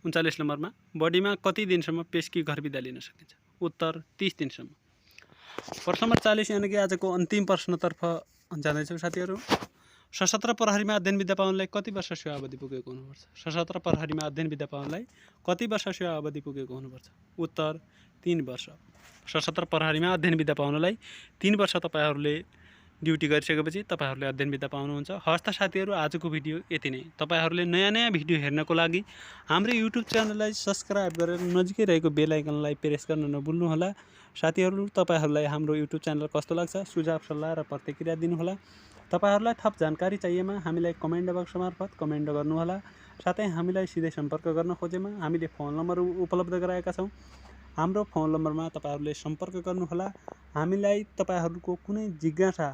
39 नम्बरमा बढीमा कति दिनसम्म पेस्की घर बिदा लिन सकिन्छ? उत्तर 30 दिनसम्म। प्रश्न नम्बर 40 यानि कि आजको अन्तिम प्रश्नतर्फ जाँदैछौँ साथीहरू। सशस्त्र प्रहरीमा अध्ययन विद्या पाउनलाई कति वर्ष सेवा अवधि पुगेको हुनुपर्छ? सशस्त्र प्रहरीमा अध्ययन विद्या पाउनलाई कति वर्ष सेवा अवधि पुगेको हुनुपर्छ? उत्तर 3 वर्ष। सशस्त्र प्रहरीमा अध्ययन विद्या पाउनलाई 3 वर्ष तपाईहरूले ड्युटी गरिसकेपछि तपाईहरूले अध्ययन विद्या पाउनुहुन्छ। हस् त साथीहरू, आजको भिडियो यति नै। तपाईहरूले नयाँ भिडियो हेर्नको लागि हाम्रो युट्युब च्यानललाई सब्स्क्राइब गरेर नजिकै रहेको बेल आइकनलाई प्रेस गर्न नभुल्नुहोला। साथीहरू, तपाईहरूलाई हाम्रो युट्युब च्यानल कस्तो लाग्छ सुझाव सल्लाह र प्रतिक्रिया दिनुहोला। तपाईहरूलाई थप जानकारी चाहिएमा हामीलाई कमेन्ट बक्स मार्फत कमेन्ट गर्नुहोला। साथै हामीलाई सिधै सम्पर्क गर्न खोजेमा हामीले फोन नम्बर उपलब्ध गराएका छौँ। हाम्रो फोन नम्बरमा तपाईहरुले सम्पर्क गर्नुहोला। हामीलाई तपाईहरुको कुनै जिज्ञासा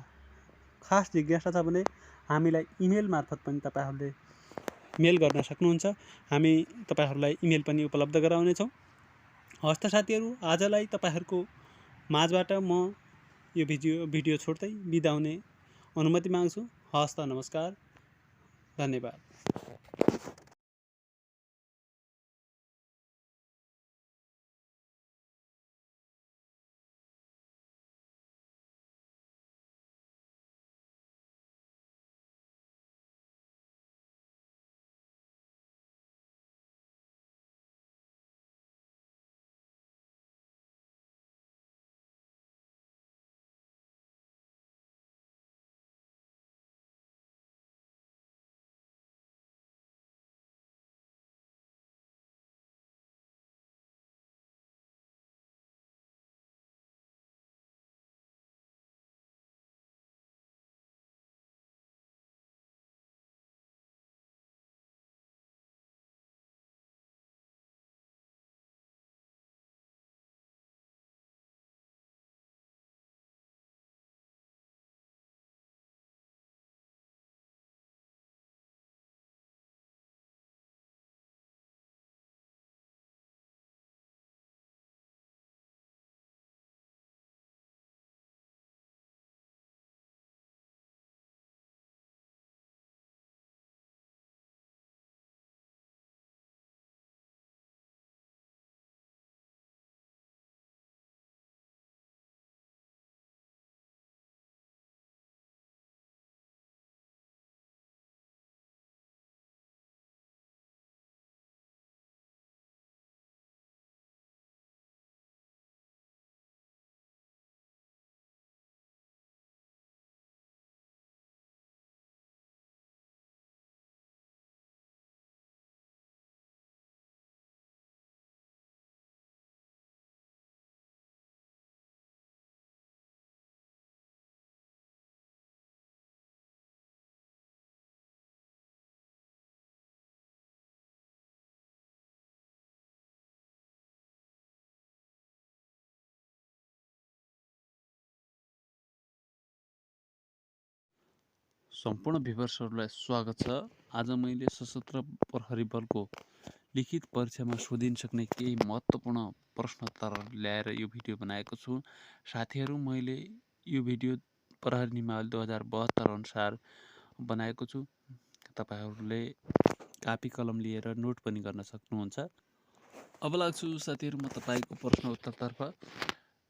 खास जिज्ञासा छ भने हामीलाई इमेल मार्फत पनि तपाईहरुले मेल गर्न सक्नुहुन्छ। हामी तपाईहरुलाई इमेल पनि उपलब्ध गराउनेछौँ। हस्त साथीहरु, आजलाई तपाईहरुको माझबाट म यो भिडियो छोड्दै बिदा हुने अनुमति माग्छु। हस्त, नमस्कार, धन्यवाद। सम्पूर्ण भ्युवर्सहरूलाई स्वागत छ। आज मैले सशस्त्र प्रहरी बलको लिखित परीक्षामा सोधिन सक्ने केही महत्त्वपूर्ण प्रश्नोत्तर ल्याएर यो भिडियो बनाएको छु। साथीहरू, मैले यो भिडियो प्रहरी नियमावली 2072 अनुसार बनाएको छु। तपाईहरूले कापी कलम लिएर नोट पनि गर्न सक्नुहुन्छ। अब लाग्छु साथीहरू म तपाईँको प्रश्न उत्तरतर्फ।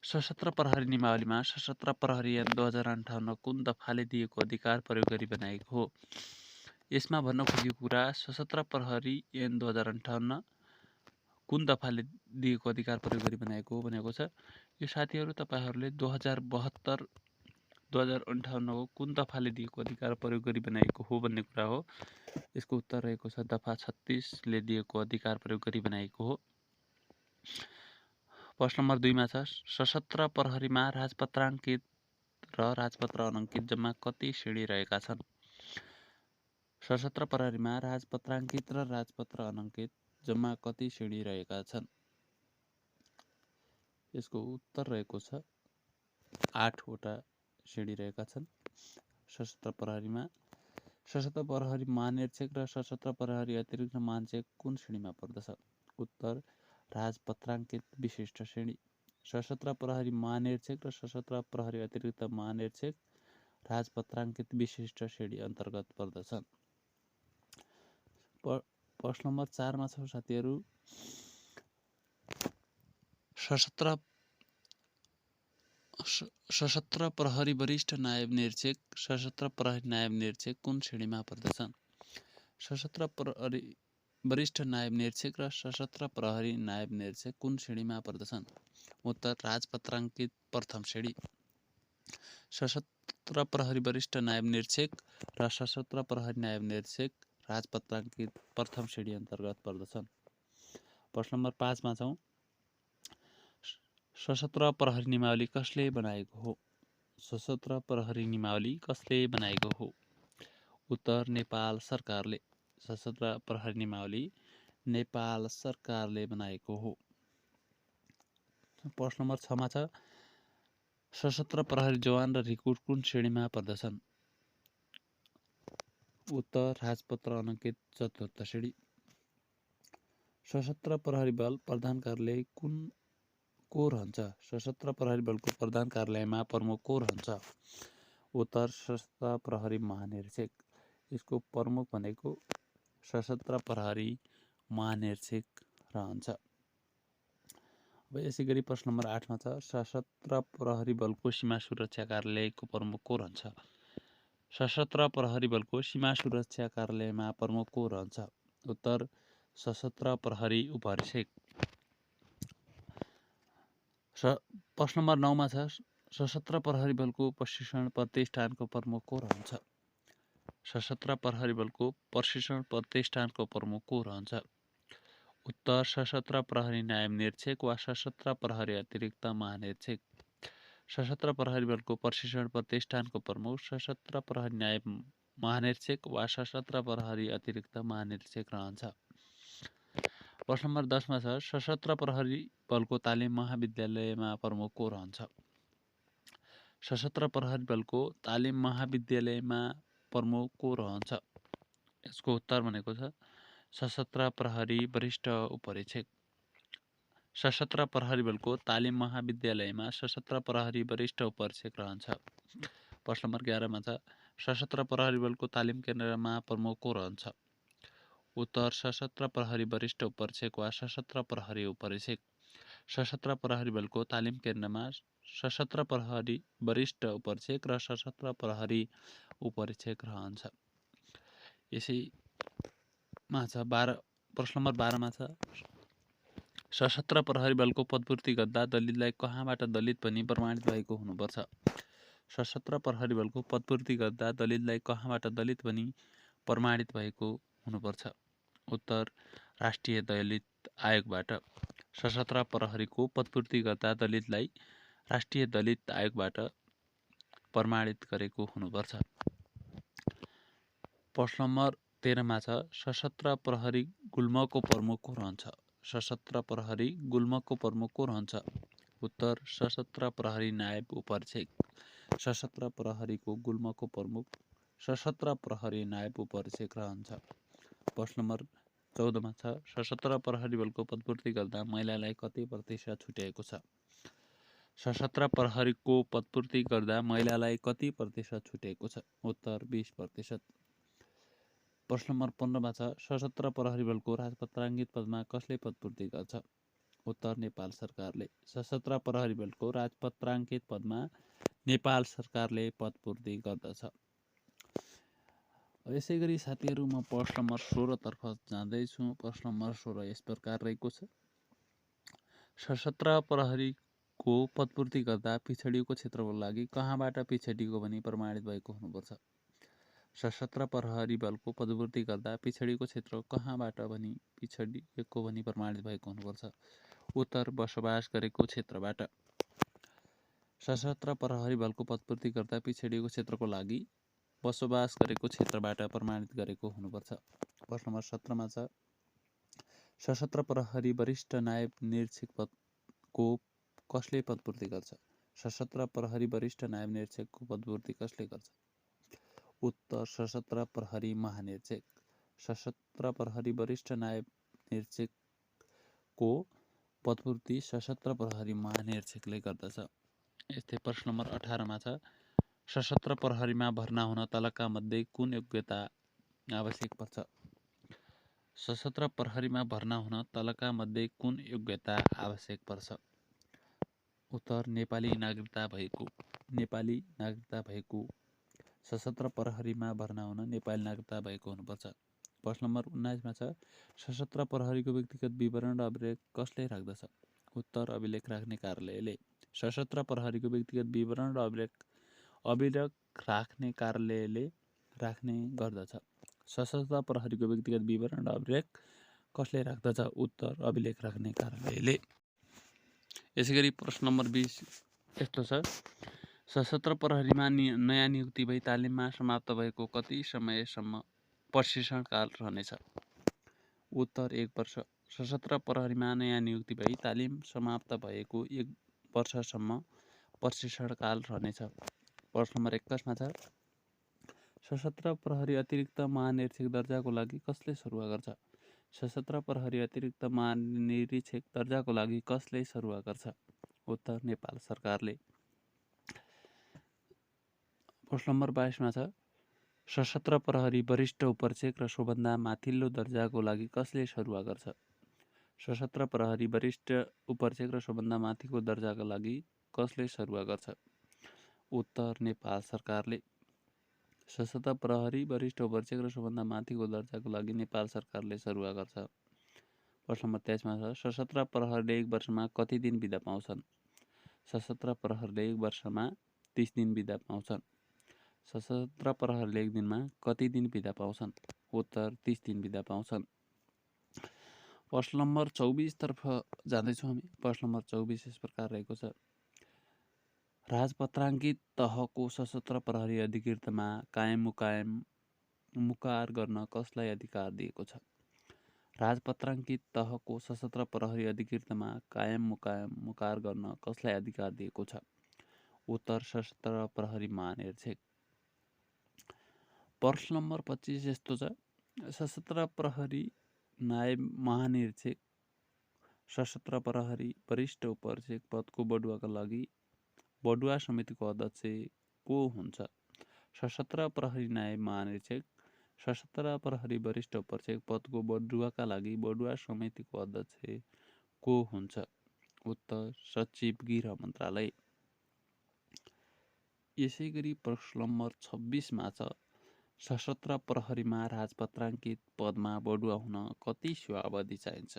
सशस्त्र प्रहरी नियमावलीमा सशस्त्र प्रहरी ऐन 2058 कुन दफाले दिएको अधिकार प्रयोग गरी बनाएको हो? यसमा भन्न खोजेको कुरा सशस्त्र प्रहरी ऐन 2058 कुन दफाले दिएको अधिकार प्रयोग गरी बनाएको हो भनेको छ। यो साथीहरू तपाईहरूले 2072 2058 को कुन दफाले दिएको अधिकार प्रयोग गरी बनाएको हो भन्ने कुरा हो। यसको उत्तर रहेको छ दफा 36 ले दिएको अधिकार प्रयोग गरी बनाएको हो। प्रश्न नम्बर 2 मा छ सशस्त्र प्रहरीमा राजपत्राङ्कित र राजपत्र अनङ्कित जम्मा कति श्रेणी रहेका छन्? सशस्त्र प्रहरीमा राजपत्राङ्कित र राजपत्र अनङ्कित जम्मा कति श्रेणी रहेका छन्? यसको उत्तर रहेको छ 8 वटा श्रेणी रहेका छन्। सशस्त्र प्रहरीमा सशस्त्र प्रहरी महानिरीक्षक र सशस्त्र प्रहरी अतिरिक्त महानिरीक्षक कुन श्रेणीमा पर्दछ? उत्तर राजपत्राङ्कित विशिष्ट श्रेणी। सशस्त्र प्रहरी महानिरीक्षक र सशस्त्र प्रहरी अतिरिक्त महानिरीक्षक राजपत्राङ्कित विशिष्ट श्रेणी अन्तर्गत पर्दछन्। प्रश्न नम्बर 4 मा छ साथीहरू सशस्त्र प्रहरी वरिष्ठ नायब निरीक्षक सशस्त्र प्रहरी नायब निरीक्षक कुन श्रेणीमा पर्दछन्? सशस्त्र प्रहरी वरिष्ठ नायब निरीक्षक र सशस्त्र प्रहरी नायब निरीक्षक कुन श्रेणीमा पर्दछन्? उत्तर राजपत्राङ्कित प्रथम श्रेणी। सशस्त्र प्रहरी वरिष्ठ नायब निरीक्षक र सशस्त्र प्रहरी नायब निरीक्षक राजपत्राङ्कित प्रथम श्रेणी अन्तर्गत पर्दछन्। प्रश्न नम्बर 5 मा छौँ सशस्त्र प्रहरी नियमावली कसले बनाएको हो? सशस्त्र प्रहरी नियमावली कसले बनाएको हो? उत्तर नेपाल सरकारले। सशस्त्र प्रहरी नियमावली नेपाल सरकारले बनाएको हो। प्रश्न नम्बर 6 मा छ सशस्त्र प्रहरी जवान र रिक्रुट कुन श्रेणीमा पर्दछन्? उत्तर राजपत्र अनङ्कित चतुर्थ श्रेणी। सशस्त्र प्रहरी बल प्रधान कार्यालय को रहन्छ? सशस्त्र प्रहरी बलको प्रधान कार्यालयमा प्रमुख को रहन्छ? उत्तर सशस्त्र प्रहरी महानिरीक्षक। यसको प्रमुख भनेको सशस्त्र प्रहरी महानिरीक्षक रहन्छ। अब यसै गरी प्रश्न नम्बर 8 मा छ सशस्त्र प्रहरी बलको सीमा सुरक्षा कार्यालयको प्रमुख को रहन्छ? सशस्त्र प्रहरी बलको सीमा सुरक्षा कार्यालयमा प्रमुख को रहन्छ? उत्तर सशस्त्र प्रहरी उपरीक्षक। प्रश्न नम्बर 9 मा छ सशस्त्र प्रहरी बलको प्रशिक्षण प्रतिष्ठानको प्रमुख को रहन्छ? सशस्त्र प्रहरी बलको प्रशिक्षण प्रतिष्ठानको प्रमुख को रहन्छ? उत्तर सशस्त्र प्रहरी नायब निरीक्षक वा सशस्त्र प्रहरी अतिरिक्त महानिरीक्षक। सशस्त्र प्रहरी बलको प्रशिक्षण प्रतिष्ठानको प्रमुख सशस्त्र प्रहरी नायब महानिरीक्षक वा सशस्त्र प्रहरी अतिरिक्त महानिरीक्षक रहन्छ। प्रश्न नम्बर 10 मा छ सशस्त्र प्रहरी बलको तालिम महाविद्यालयमा प्रमुख को रहन्छ? सशस्त्र प्रहरी बलको तालिम महाविद्यालयमा प्रमुख को रहन्छ? यसको उत्तर भनेको छ सशस्त्र प्रहरी वरिष्ठ उपरीक्षक। सशस्त्र प्रहरी बलको तालिम महाविद्यालयमा सशस्त्र प्रहरी वरिष्ठ उपरीक्षक रहन्छ। प्रश्न नम्बर 11 मा छ सशस्त्र प्रहरी बलको तालिम केन्द्रमा प्रमुख को रहन्छ? उत्तर सशस्त्र प्रहरी वरिष्ठ उपरीक्षक वा सशस्त्र प्रहरी उपरीक्षक। सशस्त्र प्रहरी बलको तालिम केन्द्रमा सशस्त्र प्रहरी वरिष्ठ उपरीक्षक र सशस्त्र प्रहरी उपरीक्षक रहन्छ। यसैमा छ प्रश्न नम्बर 12 मा छ सशस्त्र प्रहरी बलको पदपूर्ति गर्दा दलितलाई कहाँबाट दलित भनी प्रमाणित भएको हुनुपर्छ? सशस्त्र प्रहरी बलको पदपूर्ति गर्दा दलितलाई कहाँबाट दलित भनी प्रमाणित भएको हुनुपर्छ? उत्तर राष्ट्रिय दलित आयोगबाट। सशस्त्र प्रहरीको पदपूर्ति गर्दा दलितलाई राष्ट्रिय दलित आयोगबाट प्रमाणित गरेको हुनुपर्छ। प्रश्न नम्बर 13 मा छ सशस्त्र प्रहरी गुल्मको प्रमुख को रहन्छ? सशस्त्र प्रहरी गुल्मको प्रमुख को रहन्छ? उत्तर सशस्त्र प्रहरी नायब उपरीक्षक। सशस्त्र प्रहरीको गुल्मको प्रमुख सशस्त्र प्रहरी नायब उपरीक्षक रहन्छ। प्रश्न नम्बर 14 मा छ सशस्त्र प्रहरी बलको पदपूर्ति गर्दा महिलालाई कति प्रतिशत छुट्याएको छ? सशस्त्र प्रहरीको पदपूर्ति गर्दा महिलालाई कति प्रतिशत छुट्याएको छ? उत्तर 20%। प्रश्न नम्बर 15 मा छ सशस्त्र प्रहरी बलको राजपत्राङ्कित पदमा कसले पदपूर्ति गर्छ? उत्तर नेपाल सरकारले। सशस्त्र प्रहरी बलको राजपत्राङ्कित पदमा नेपाल सरकारले पदपूर्ति गर्दछ। यसै गरी साथीहरू म प्रश्न नम्बर 16 तर्फ जाँदैछु। प्रश्न नम्बर 16 यस प्रकार रहेको छ सशस्त्र प्रहरीको पदपूर्ति गर्दा पिछडिएको क्षेत्रको लागि कहाँबाट पिछडिएको भनी प्रमाणित भएको हुनुपर्छ? सशस्त्र प्रहरी बलको पदपूर्ति गर्दा पिछडिएको क्षेत्र कहाँबाट भनी पिछडिएको भनी प्रमाणित भएको हुनुपर्छ? उत्तर बसोबास गरेको क्षेत्रबाट। सशस्त्र प्रहरी बलको पदपूर्ति गर्दा पिछडिएको क्षेत्रको लागि बसोबास गरेको क्षेत्रबाट प्रमाणित गरेको हुनुपर्छ। प्रश्न नम्बर 17 मा छ सशस्त्र प्रहरी वरिष्ठ नायब निरीक्षक पदको कसले पदपूर्ति गर्छ? सशस्त्र प्रहरी वरिष्ठ नायब निरीक्षकको पदपूर्ति कसले गर्छ? उत्तर सशस्त्र प्रहरी महानिरीक्षक। सशस्त्र प्रहरी वरिष्ठ नायब निरीक्षकको पदपूर्ति सशस्त्र प्रहरी महानिरीक्षकले गर्दछ। यस्तै प्रश्न नम्बर 18 मा छ सशस्त्र प्रहरीमा भर्ना हुन तलका मध्ये कुन योग्यता आवश्यक पर्छ? सशस्त्र प्रहरीमा भर्ना हुन तलका मध्ये कुन योग्यता आवश्यक पर्छ? उत्तर नेपाली नागरिकता भएको सशस्त्र प्रहरीमा भर्ना हुन नेपाली नागरिकता भएको हुनुपर्छ। प्रश्न नम्बर 19 मा छ सशस्त्र प्रहरीको व्यक्तिगत विवरण र अभिलेख कसले राख्दछ? उत्तर अभिलेख राख्ने कार्यालयले। सशस्त्र प्रहरीको व्यक्तिगत विवरण र अभिलेख राख्ने कार्यालयले राख्ने गर्दछ। सशस्त्र प्रहरीको व्यक्तिगत विवरण र अभिलेख कसले राख्दछ? उत्तर अभिलेख राख्ने कार्यालयले। यसैगरी प्रश्न नम्बर 20 यस्तो छ सशस्त्र प्रहरीमा नयाँ नियुक्ति भई तालिममा समाप्त भएको कति समयसम्म प्रशिक्षण काल रहनेछ? उत्तर 1 वर्ष। सशस्त्र प्रहरीमा नयाँ नियुक्ति भई तालिम समाप्त भएको 1 वर्षसम्म प्रशिक्षणकाल रहनेछ। प्रश्न नम्बर 21 मा छ सशस्त्र प्रहरी अतिरिक्त महानिरीक्षक दर्जाको लागि कसले सरुवा गर्छ? सशस्त्र प्रहरी अतिरिक्त महानिरीक्षक दर्जाको लागि कसले सरुवा गर्छ? उत्तर नेपाल सरकारले। प्रश्न नम्बर 22 मा छ सशस्त्र प्रहरी वरिष्ठ उपरीक्षक र सोभन्दा माथिल्लो दर्जाको लागि कसले सरुवा गर्छ? सशस्त्र प्रहरी वरिष्ठ उपरीक्षक र सोभन्दा माथिको दर्जाका लागि कसले सरुवा गर्छ? उत्तर नेपाल सरकारले। सशस्त्र प्रहरी वरिष्ठ उपरीक्षक र सोभन्दा माथिको दर्जाको लागि नेपाल सरकारले सरुवा गर्छ। प्रश्न नम्बर 23 मा छ सशस्त्र प्रहरीले 1 वर्षमा कति दिन बिदा पाउँछन्? सशस्त्र प्रहरीले 1 वर्षमा 30 दिन बिदा पाउँछन्। सशस्त्र प्रहरीले 1 दिनमा कति दिन बिदा पाउँछन्? उत्तर 30 दिन बिदा पाउँछन्। प्रश्न नम्बर 24 तर्फ जाँदैछौँ हामी। प्रश्न नम्बर 24 यस प्रकार रहेको छ राजपत्राङ्कित तहको सशस्त्र प्रहरी अधिकृतमा कायम मुकार गर्न कसलाई अधिकार दिएको छ? राजपत्राङ्कित तहको सशस्त्र प्रहरी अधिकृतमा कायम मुकार गर्न कसलाई अधिकार दिएको छ? उत्तर सशस्त्र प्रहरी महानिरीक्षक। प्रश्न नम्बर 25 यस्तो छ सशस्त्र प्रहरी नायब महानिरीक्षक सशस्त्र प्रहरी वरिष्ठ उपरीक्षक पदको बढुवाका लागि बढुवा समितिको अध्यक्ष को हुन्छ? सशस्त्र प्रहरी नायब महानिरीक्षक सशस्त्र प्रहरी वरिष्ठ उपरीक्षक पदको बढुवाका लागि बढुवा समितिको अध्यक्ष को हुन्छ? उत्तर सचिव गृह मन्त्रालय। यसै गरी प्रश्न नम्बर 26 मा छ सशस्त्र प्रहरीमा राजपत्राङ्कित पदमा बढुवा हुन कति सेवा अवधि चाहिन्छ?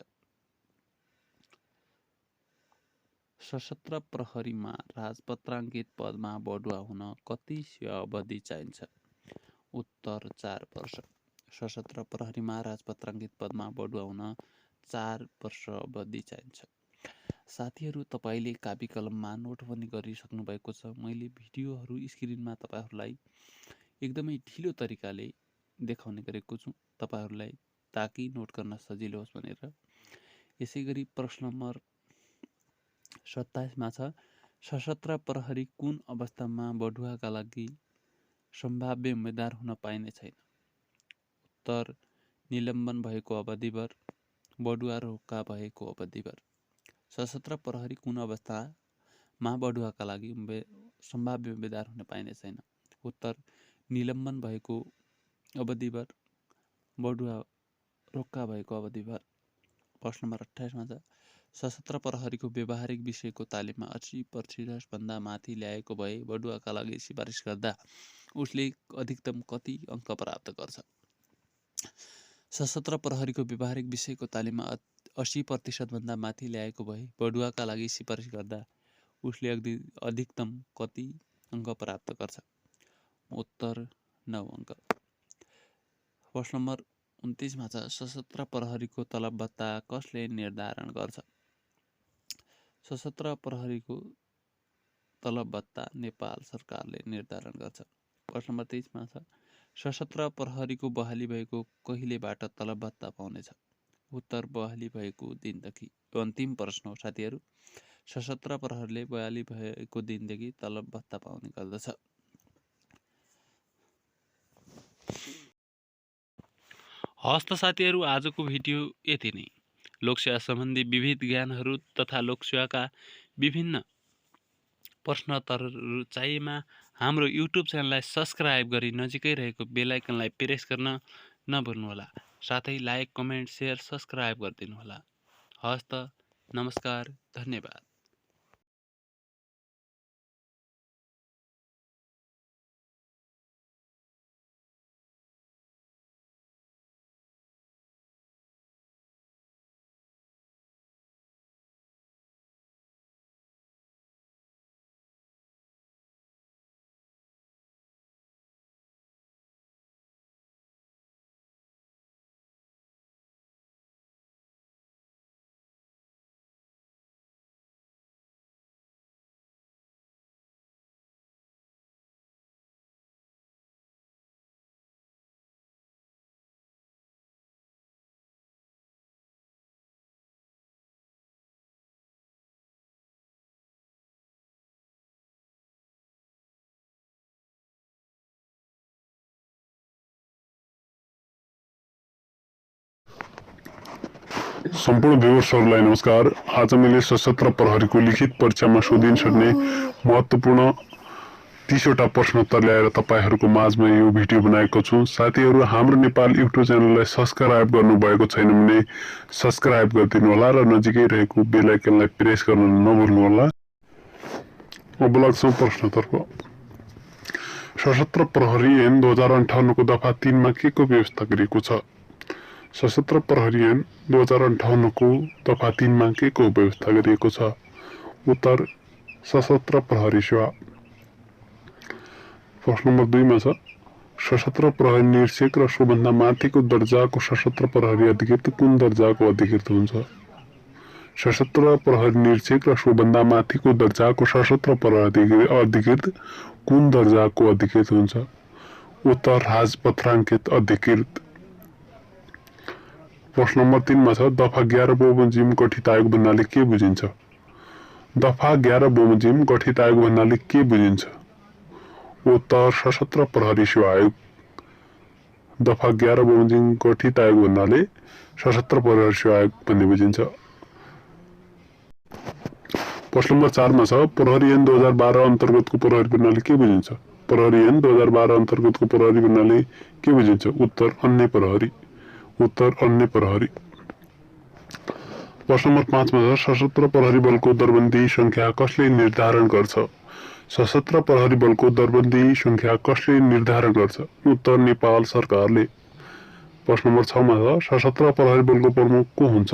सशस्त्र प्रहरीमा राजपत्राङ्कित पदमा बढुवा हुन कति सेवा अवधि चाहिन्छ? उत्तर 4 वर्ष। सशस्त्र प्रहरीमा राजपत्राङ्कित पदमा बढुवा हुन 4 वर्ष अवधि चाहिन्छ। साथीहरू तपाईले कापी कलममा नोट पनि गरिसक्नु भएको छ। मैले भिडियोहरू स्क्रिनमा तपाईहरूलाई एकदमै ढिलो तरिकाले देखाउने गरेको छु तपाईहरूलाई ताकि नोट गर्न सजिलो होस् भनेर। यसै गरी प्रश्न नम्बर 27 मा छ सशस्त्र प्रहरी कुन अवस्थामा बढुवाका लागि सम्भाव्य उम्मेदवार हुन पाइने छैन? उत्तर निलम्बन भएको अवधिभर बढुवा रोका भएको अवधिभर। सशस्त्र प्रहरी कुन अवस्थामा बढुवाका लागि सम्भाव्य उम्मेदवार हुन पाइने छैन? उत्तर निलम्बन भएको अवधिभर बढुवा रोका भएको अवधिभर। प्रश्न नम्बर 28 मा छ सशस्त्र प्रहरीको व्यवहारिक विषयको तालिममा 80% भन्दा माथि ल्याएको भए बढुवाका लागि सिफारिस गर्दा उसले अधिकतम कति अङ्क प्राप्त गर्छ? सशस्त्र प्रहरीको व्यवहारिक विषयको तालिममा 80% भन्दा माथि ल्याएको भए बढुवाका लागि सिफारिस गर्दा उसले अधिकतम कति अङ्क प्राप्त गर्छ? उत्तर 9 अङ्क। प्रश्न नम्बर 29 मा छ सशस्त्र प्रहरीको तलब भत्ता कसले निर्धारण गर्छ? सशस्त्र प्रहरीको तलब भत्ता नेपाल सरकारले निर्धारण गर्छ। प्रश्न नम्बर 23 मा छ सशस्त्र प्रहरीको बहाली भएको कहिलेबाट तलब भत्ता पाउनेछ? उत्तर बहाली भएको दिनदेखि। अन्तिम प्रश्न हो साथीहरू। सशस्त्र प्रहरीले बहाली भएको दिनदेखि तलब भत्ता पाउने गर्दछ। हस् त साथीहरू आजको भिडियो यति नै। लोकसेवा सम्बन्धी विविध ज्ञानहरू तथा लोकसेवाका विभिन्न प्रश्नोत्तरहरू चाहिएमा हाम्रो युट्युब च्यानललाई सब्स्क्राइब गरी नजिकै रहेको बेल आइकनलाई प्रेस गर्न नभुल्नुहोला। साथै लाइक, कमेन्ट, सेयर, सब्स्क्राइब गरिदिनुहोला। हस् त नमस्कार, धन्यवाद। सम्पूर्ण भ्युवर्सहरूलाई नमस्कार। आज मैले सशस्त्र प्रहरीको लिखित परीक्षामा सोधिन सक्ने महत्त्वपूर्ण 30वटा प्रश्नोत्तर ल्याएर तपाईहरूको माझमा यो भिडियो बनाएको छु। साथीहरू, हाम्रो नेपाल युट्युब च्यानललाई सब्स्क्राइब गर्नुभएको छैन भने सब्स्क्राइब गरिदिनु होला र नजिकै रहेको बेल आइकनलाई प्रेस गर्न नभुल्नु होला। अब लाग्छौं प्रश्नतर्फ। सशस्त्र प्रहरी ऐन 2058 को दफा 3 मा के को व्यवस्था गरिएको छ? सशस्त्र प्रहरी ऐन 2058 को दफा 3 मा के को व्यवस्था गरिएको छ? उत्तर सशस्त्र प्रहरी सेवा। प्रश्न नम्बर 2 मा छ सशस्त्र प्रहरी निरीक्षक र सोभन्दा माथिको दर्जाको सशस्त्र प्रहरी अधिकृत कुन दर्जाको अधिकृत हुन्छ? सशस्त्र प्रहरी निरीक्षक र सोभन्दा माथिको दर्जाको सशस्त्र प्रहरी अधिकृत कुन दर्जाको अधिकृत हुन्छ? उत्तर राजपत्राङ्कित अधिकृत। प्रश्न नम्बर 3 मा छ दफा 11 बमोजिम गठित आयोग भन्नाले के बुझिन्छ? दफा 11 बमोजिम गठित आयोग भन्नाले के बुझिन्छ? उत्तर सशस्त्र प्रहरी सेवा आयोग। दफा 11 बमोजिम गठित आयोग भन्नाले सशस्त्र प्रहरी सेवा आयोग भन्ने बुझिन्छ। प्रश्न नम्बर 4 मा छ प्रहरी ऐन 2012 अन्तर्गतको प्रहरी भन्नाले के बुझिन्छ? प्रहरी ऐन 2012 अन्तर्गतको प्रहरी भन्नाले के बुझिन्छ? उत्तर अन्य प्रहरी। उत्तर अन्य प्रहरी। प्रश्न नम्बर 5 मा छ सशस्त्र प्रहरी बलको दरबन्दी संख्या कसले निर्धारण गर्छ? सशस्त्र प्रहरी बलको दरबन्दी संख्या कसले निर्धारण गर्छ? उत्तर नेपाल सरकारले। प्रश्न नम्बर 6 मा छ सशस्त्र प्रहरी बलको प्रमुख को हुन्छ?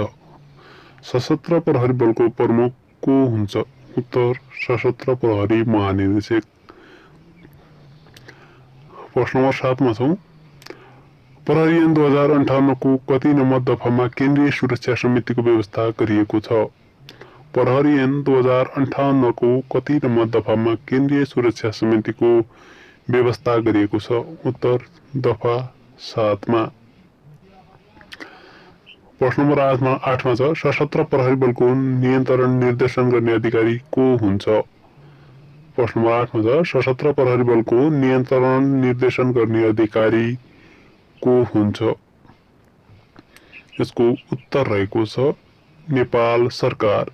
सशस्त्र प्रहरी बलको प्रमुख को हुन्छ? उत्तर सशस्त्र प्रहरी महानिर्देशक। प्रश्न नम्बर 7 मा छौं प्रहरी ऐन 2058 को कति नम्बर दफामा केन्द्रीय सुरक्षा समितिको व्यवस्था गरिएको छ? प्रहरी ऐन 2058 को कति नम्बर दफामा केन्द्रीय सुरक्षा समितिको व्यवस्था गरिएको छ? उत्तर दफा 7 मा। प्रश्न नम्बर 8 मा छ सशस्त्र प्रहरी बलको नियन्त्रण निर्देशन गर्ने अधिकारी को हुन्छ? प्रश्न नम्बर 8 मा छ सशस्त्र प्रहरी बलको नियन्त्रण निर्देशन गर्ने अधिकारी को हुन्छ? यसको उत्तर रहेको छ नेपाल सरकार।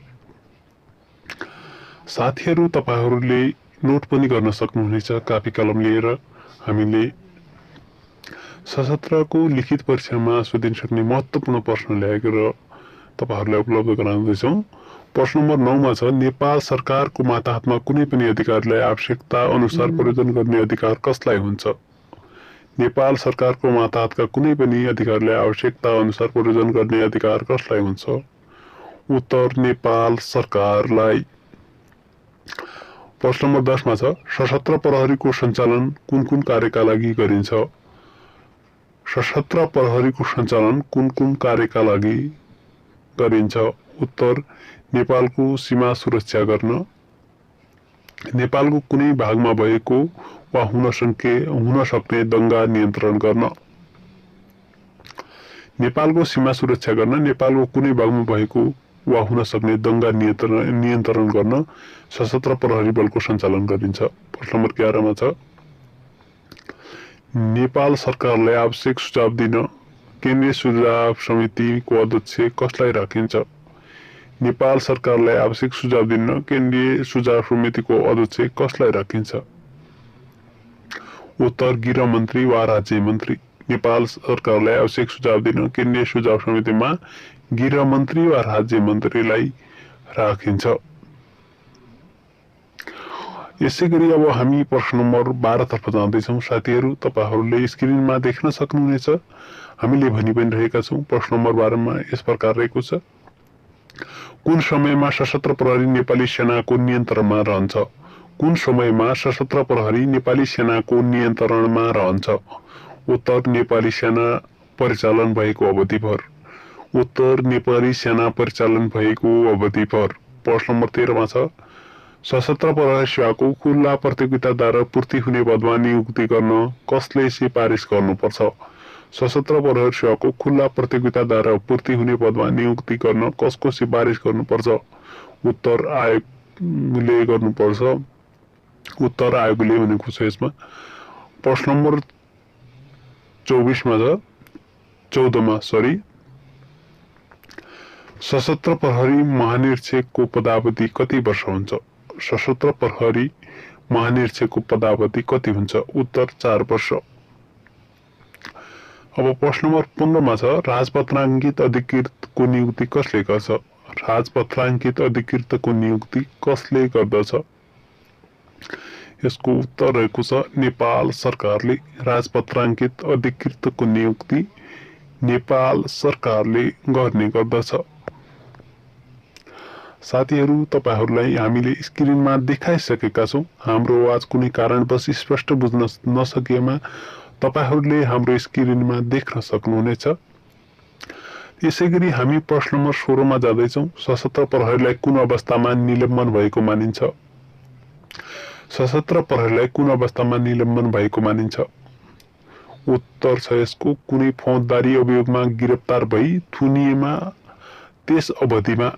साथीहरू, तपाईहरूले नोट पनि गर्न सक्नुहुनेछ कापी कलम लिएर। हामीले सशस्त्रको लिखित परीक्षामा सोधिन सक्ने महत्त्वपूर्ण प्रश्न ल्याएको र तपाईहरूलाई उपलब्ध गराउँदैछौँ। प्रश्न नम्बर 9 मा छ नेपाल सरकारको मातहतमा कुनै पनि अधिकारीलाई आवश्यकता अनुसार प्रयोजन गर्ने अधिकार कसलाई हुन्छ? नेपाल सरकारको मातहतका कुनै पनि अधिकारीलाई आवश्यकता अनुसार प्रयोजन गर्ने अधिकार कसलाई हुन्छ? उत्तर नेपाल सरकारलाई। प्रश्न नम्बर 10 मा छ सशस्त्र प्रहरीको सञ्चालन कुन कुन कार्यका लागि गरिन्छ? सशस्त्र प्रहरीको सञ्चालन कुन कुन कार्यका लागि गरिन्छ? उत्तर नेपालको सीमा सुरक्षा गर्न, नेपालको कुनै भागमा भएको वा हुन सक्ने दंगा नियन्त्रण गर्न, नेपालको सीमा सुरक्षा गर्न, नेपालको कुनै भागमा भएको वा हुन सक्ने दंगा नियन्त्रण गर्न सशस्त्र प्रहरी बलको सञ्चालन गरिन्छ। प्रश्न नम्बर 11 मा छ नेपाल सरकारलाई आवश्यक सुझाव दिन केन्द्रीय सुझाव समितिको अध्यक्ष कसलाई राखिन्छ? नेपाल सरकारलाई आवश्यक सुझाव दिन केन्द्रीय सुझाव समितिको अध्यक्ष कसलाई राखिन्छ? उत्तर गृह मन्त्री वा राज्य मन्त्री। नेपाल सरकारलाई आवश्यक सुझाव दिन केन्द्रीय सुझाव समितिमा गृह मन्त्री वा राज्य मन्त्रीलाई राखिन्छ। यसैगरी अब हामी प्रश्न नम्बर 12 तर्फ जाँदैछौँ। साथीहरू, तपाईहरूले स्क्रिनमा देख्न सक्नुहुनेछ, हामीले भनि पनि रहेका छौँ। प्रश्न नम्बर 12 मा यस प्रकार रहेको छ कुन समयमा सशस्त्र प्रहरी नेपाली सेनाको नियन्त्रणमा रहन्छ? कुन समयमा सशस्त्र प्रहरी नेपाली सेनाको नियन्त्रणमा रहन्छ? उत्तर नेपाली सेना परिचालन भएको अवधिभर। उत्तर नेपाली सेना परिचालन भएको अवधिभर। प्रश्न नम्बर 13 मा छ सशस्त्र प्रहरी सेवाको खुल्ला प्रतियोगिताद्वारा पूर्ति हुने पदमा नियुक्ति गर्न कसले सिफारिस गर्नुपर्छ? सशस्त्र प्रहरी सेवाको खुल्ला प्रतियोगिताद्वारा पूर्ति हुने पदमा नियुक्ति गर्न कसको सिफारिस गर्नुपर्छ? उत्तर आयोगले गर्नुपर्छ। उत्तर आयोगले भनेको छ यसमा। प्रश्न नम्बर 24 मा छ 14 मा सशस्त्र प्रहरी महानिरीक्षकको पदावधि कति वर्ष हुन्छ? सशस्त्र प्रहरी महानिरीक्षकको पदावधि कति हुन्छ? उत्तर 4 वर्ष। अब प्रश्न नम्बर 15 मा छ राजपत्राङ्कित अधिकृतको नियुक्ति कसले गर्छ? राजपत्राङ्कित अधिकृतको नियुक्ति कसले गर्दछ? यसको उत्तर रहेको छ नेपाल सरकारले। राजपत्राङ्कित अधिकृतको नियुक्ति नेपाल सरकारले गर्ने गर्दछ। साथीहरू, तपाईहरूलाई हामीले स्क्रिनमा देखाइसकेका छौं। हाम्रो आवाज कुनै कारणवश स्पष्ट बुझ्न नसकेमा तपाईहरूले हाम्रो स्क्रिनमा देख्न सक्नुहुनेछ। यसैगरी हामी प्रश्न नम्बर 16 मा जाँदैछौं। सशस्त्र प्रहरीलाई कुन अवस्थामा निलम्बन भएको मानिन्छ? सशस्त्र प्रहरीलाई कुन अवस्थामा निलम्बन भएको मानिन्छ? उत्तर छ यसको कुनै फौजदारी अभियोगमा गिरफ्तार भई थुनिएमा त्यस अवधिमा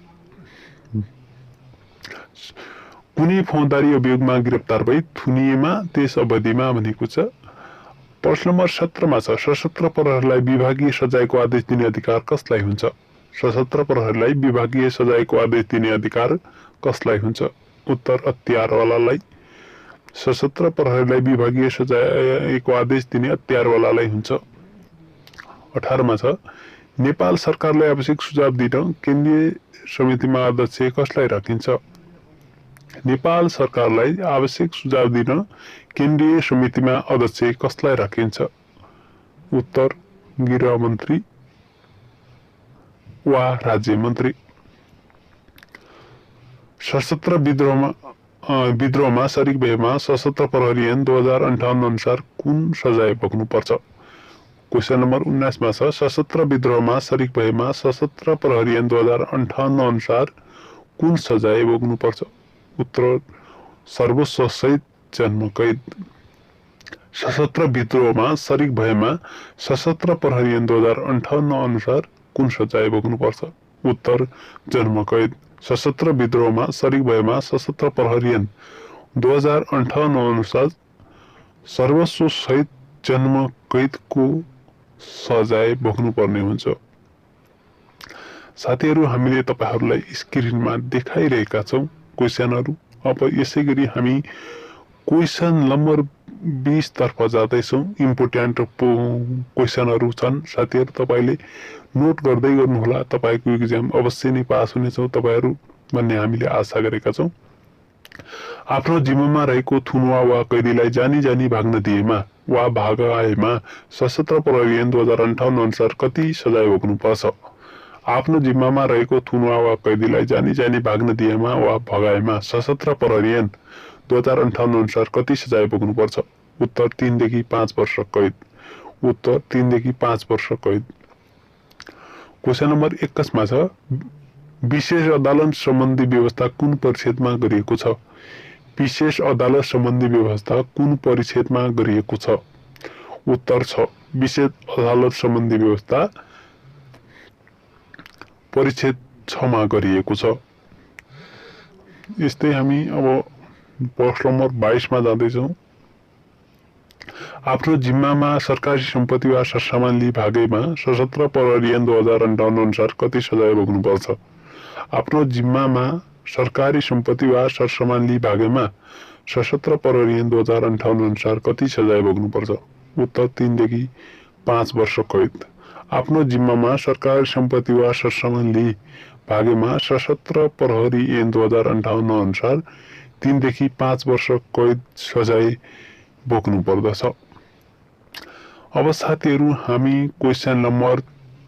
कुनै फौजदारी अभियोगमा गिरफ्तार भई थुनिएमा त्यस अवधिमा भनेको छ। प्रश्न नम्बर 17 मा छ सशस्त्र प्रहरीलाई विभागीय सजायको आदेश दिने अधिकार कसलाई हुन्छ? सशस्त्र प्रहरीलाई विभागीय सजायको आदेश दिने अधिकार कसलाई हुन्छ? उत्तर हतियारवालालाई। सशस्त्र प्रहरीलाई विभागीय सजायको आदेश दिने हतियारवालालाई हुन्छ। 18 मा छ नेपाल सरकारलाई आवश्यक सुझाव दिन केन्द्रीय समितिमा अध्यक्ष कसलाई राखिन्छ? नेपाल सरकारलाई आवश्यक सुझाव दिन केन्द्रीय समितिमा अध्यक्ष कसलाई राखिन्छ? उत्तर गृह मन्त्री वा राज्य मन्त्री। सशस्त्र विद्रोहमा शरीक भएमा सशस्त्र प्रहरी ऐन 2058 अनुसार कुन सजाय भोग्नुपर्छ? क्वेशन नम्बर 19 मा छ सशस्त्र विद्रोहमा शरीक भएमा सशस्त्र प्रहरी ऐन 2058 अनुसार कुन सजाय भोग्नुपर्छ? उत्तर सर्वोच्च सहित जन्मकैद। सशस्त्र विद्रोहमा शरीक भएमा सशस्त्र प्रहरी ऐन 2058 अनुसार कुन सजाय भोग्नुपर्छ? उत्तर जन्मकैद। सशस्त्र विद्रोहमा शरीक भएमा सशस्त्र प्रहरी ऐन 2058 अनुसार सर्वस्व सहित जन्मकैदको सजाय भोग्नुपर्ने हुन्छ। साथीहरू, हामीले तपाईहरूलाई स्क्रिनमा देखाइरहेका छौं क्वेशनहरू। अब यसैगरी हामी क्वेशन नम्बर 20 तर्फ जाँदैछौं। इम्पोर्टेन्ट क्वेशनहरू छन्। साथीहरू, तपाईले नोट गर्दै गर्नुहोला। तपाईको एक्जाम अवश्य नै पास हुनेछौ तपाईहरू भन्ने हामीले आशा गरेका छौं। आफ्नो जिम्मामा रहेको थुनुवा वा कैदीलाई जानी जानी भाग्न दिएमा वा भागाएमा सशस्त्र प्रहरी ऐन 2058 अनुसार कति सजाय भोग्नुपर्छ? आफ्नो जिम्मामा रहेको थुनुवा वा कैदीलाई जानी जानी भाग्न दिएमा वा भगाएमा सशस्त्र प्रहरी ऐन 2058 अनुसार कति सजाय भोग्नुपर्छ? उत्तर 3 देखि 5 वर्ष कैद। उत्तर 3 देखि 5 वर्ष कैद। क्वेशन नम्बर 21 मा छ विशेष अदालत सम्बन्धी व्यवस्था कुन परिषदमा गरिएको छ? विशेष अदालत सम्बन्धी व्यवस्था कुन परिषदमा गरिएको छ? उत्तर छ विशेष अदालत सम्बन्धी व्यवस्था परिषद 6 मा गरिएको छ। यस्तै हामी अब प्रश्न नम्बर 22 मा जाँदैछौं। आफ्नो जिम्मामा सरकारी सम्पत्ति वा सरसामान लिई भागेमा सशस्त्र प्रहरी ऐन 2058 अनुसार कति सजाय भोग्नुपर्छ? आफ्नो जिम्मामा सरकारी सम्पत्ति वा सरसामान लिई भागेमा सशस्त्र प्रहरी ऐन 2058 अनुसार कति सजाय भोग्नुपर्छ? उत्तर 3 देखि 5 वर्ष कैद। आफ्नो जिम्मामा सरकारी सम्पत्ति वा सरसामान लिई भागेमा सशस्त्र प्रहरी ऐन 2058 अनुसार 3 देखि 5 वर्ष कैद सजाय भोग्नु पर्दछ। अब साथीहरू, हामी क्वेशन नम्बर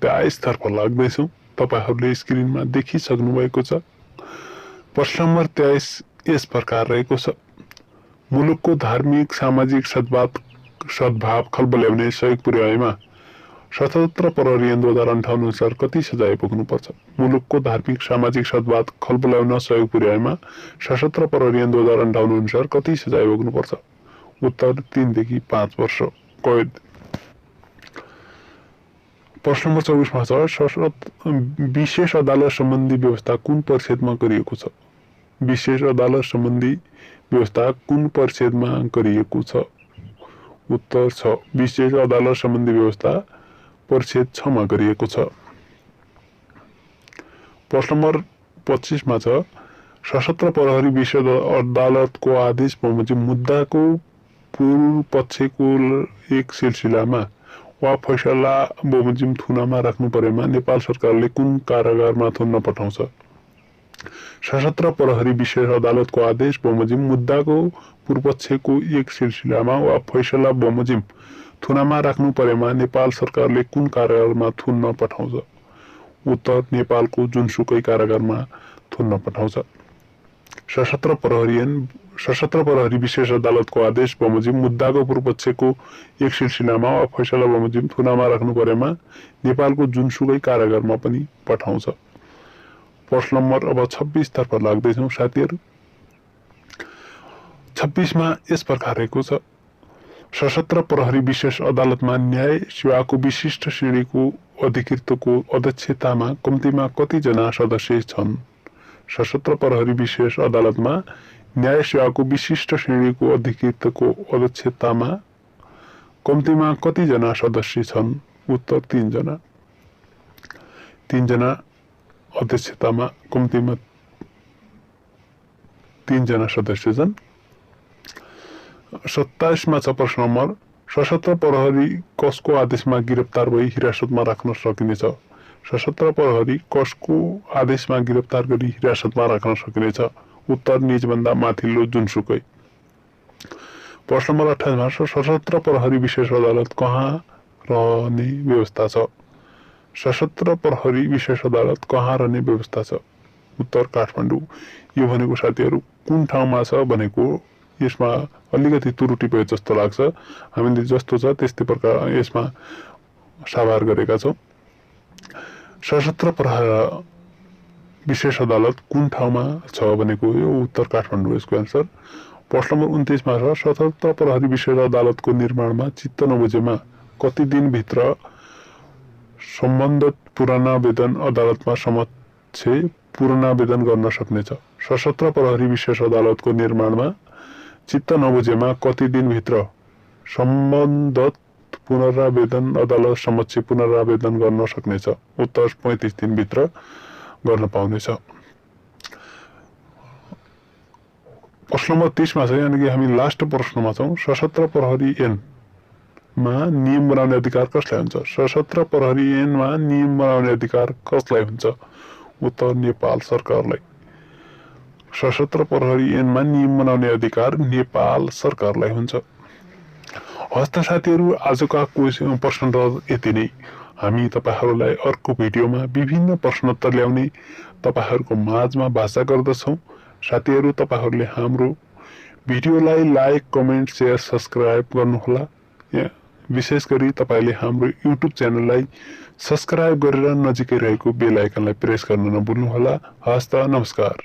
23 तर्फ लाग्दैछौं। तपाईहरूले स्क्रिनमा देखिसक्नु भएको छ। प्रश्न नम्बर 23 यस प्रकार रहेको छ मुलुकको धार्मिक सामाजिक सद्भाव खलबल्याउने सहयोग पुर्याएमा सशस्त्र प्रहरी ऐन 2058 अनुसार कति सजाय भोग्नुपर्छ? मुलुकको धार्मिक सामाजिक सद्भाव खलबल्याउन सहयोग पुर्याएमा सशस्त्र प्रहरी ऐन 2058 अनुसार कति सजाय भोग्नुपर्छ? उत्तर 3 देखि 5 वर्ष कैद। प्रश्न नम्बर 24 मा छ विशेष अदालत सम्बन्धी व्यवस्था कुन परिषदमा गरिएको छ? विशेष अदालत सम्बन्धी व्यवस्था कुन परिषदमा गरिएको छ? उत्तर छ विशेष अदालत सम्बन्धी व्यवस्था परिषद 6 मा गरिएको छ। प्रश्न नम्बर 25 मा छ सशस्त्र प्रहरी विशेष अदालतको आदेश बमोजिम मुद्दाको पूर्व पक्षको एक सिलसिलामा वा फैसला बमोजिम थुनामा राख्नु परेमा नेपाल सरकारले कुन कारागारमा थुन्न पठाउँछ? सशस्त्र प्रहरी विशेष अदालतको आदेश बमोजिम मुद्दाको पूर्वपक्षको एक सिलसिलामा वा फैसला बमोजिम थुनामा राख्नु परेमा नेपाल सरकारले कुन कारागारमा थुन्न पठाउँछ? उत्तर नेपालको जुनसुकै कारागारमा थुन्न पठाउँछ। सशस्त्र प्रहरी विशेष अदालतको आदेश बमोजिम मुद्दाको पूर्वपक्षको एक सिलसिलामा वा फैसला बमोजिम थुनामा राख्नु परेमा नेपालको जुनसुकै कारागारमा पनि पठाउँछ। प्रश्न नम्बर अब 26 तर्फ लाग्दैछौँ साथीहरू। 26 मा यस प्रकार रहेको छ सशस्त्र प्रहरी विशेष अदालतमा न्याय सेवाको विशिष्ट श्रेणीको अधिकृतको अध्यक्षतामा कम्तीमा कति जना सदस्य छन्? सशस्त्र प्रहरी विशेष अदालतमा न्याय सेवाको विशिष्ट श्रेणीको अधिकृतको अध्यक्षतामा कम्तीमा कति जना सदस्य छन्? उत्तर 3 जना। 3 जना अध्यक्षतामा कम्तीमा 3 जना सदस्य छन्। 27 मा छ प्रश्न नम्बर सशस्त्र प्रहरी कसको आदेशमा गिरफ्तार भई हिरासतमा राख्न सकिनेछ? सशस्त्र प्रहरी कसको आदेशमा गिरफ्तार गरी हिरासतमा राख्न सकिनेछ? उत्तर निजभन्दा माथिल्लो जुनसुकै। प्रश्न नम्बर 28 मा सशस्त्र प्रहरी विशेष अदालत कहाँ रहने व्यवस्था छ? सशस्त्र प्रहरी विशेष अदालत कहाँ रहने व्यवस्था छ? उत्तर काठमाडौँ। यो भनेको साथीहरू कुन ठाउँमा छ भनेको यसमा अलिकति त्रुटि भयो जस्तो लाग्छ। हामीले जस्तो छ त्यस्तै प्रकार यसमा साभार गरेका छौँ। सशस्त्र प्रहरी विशेष अदालत कुन ठाउँमा छ भनेको यो उत्तर काठमाडौँ यसको एन्सर। प्रश्न नम्बर 29 मा छ सशस्त्र प्रहरी विशेष अदालतको निर्माणमा चित्त नबुझेमा कति दिनभित्र सम्बन्धित पुनरावेदन अदालतमा समक्ष पुनरावेदन गर्न सक्नेछ? सशस्त्र प्रहरी विशेष अदालतको निर्माणमा चित्त नबुझेमा कति दिनभित्र सम्बन्धित पुनरावेदन अदालत समक्ष पुनरावेदन गर्न सक्नेछ? उत्तर 35 दिनभित्र गर्न पाउनेछ। प्रश्न नम्बर 30 मा छ यानि कि हामी लास्ट प्रश्नमा छौँ सशस्त्र प्रहरी ऐन मा नियम बनाउने अधिकार कसलाई हुन्छ? सशस्त्र प्रहरी ऐनमा नियम बनाउने अधिकार कसलाई हुन्छ? उत्तर नेपाल सरकारलाई। सशस्त्र प्रहरी ऐनमा नियम बनाउने अधिकार नेपाल सरकारलाई हुन्छ। हस्त साथीहरू आजका प्रश्न यति नै। हामी तपाईहरुलाई अर्को भिडियोमा विभिन्न प्रश्नोत्तर ल्याउने तपाईहरुको माझमा भाषा गर्दछौँ। साथीहरू तपाईहरुले हाम्रो भिडियोलाई लाइक, कमेन्ट, शेयर, सब्स्क्राइब गर्नुहोला। विशेष गरी तपाईले हाम्रो युट्युब च्यानललाई सब्स्क्राइब गरेर नजिकै रहेको बेल आइकनलाई प्रेस गर्न नभुल्नुहोला। हस्त नमस्कार।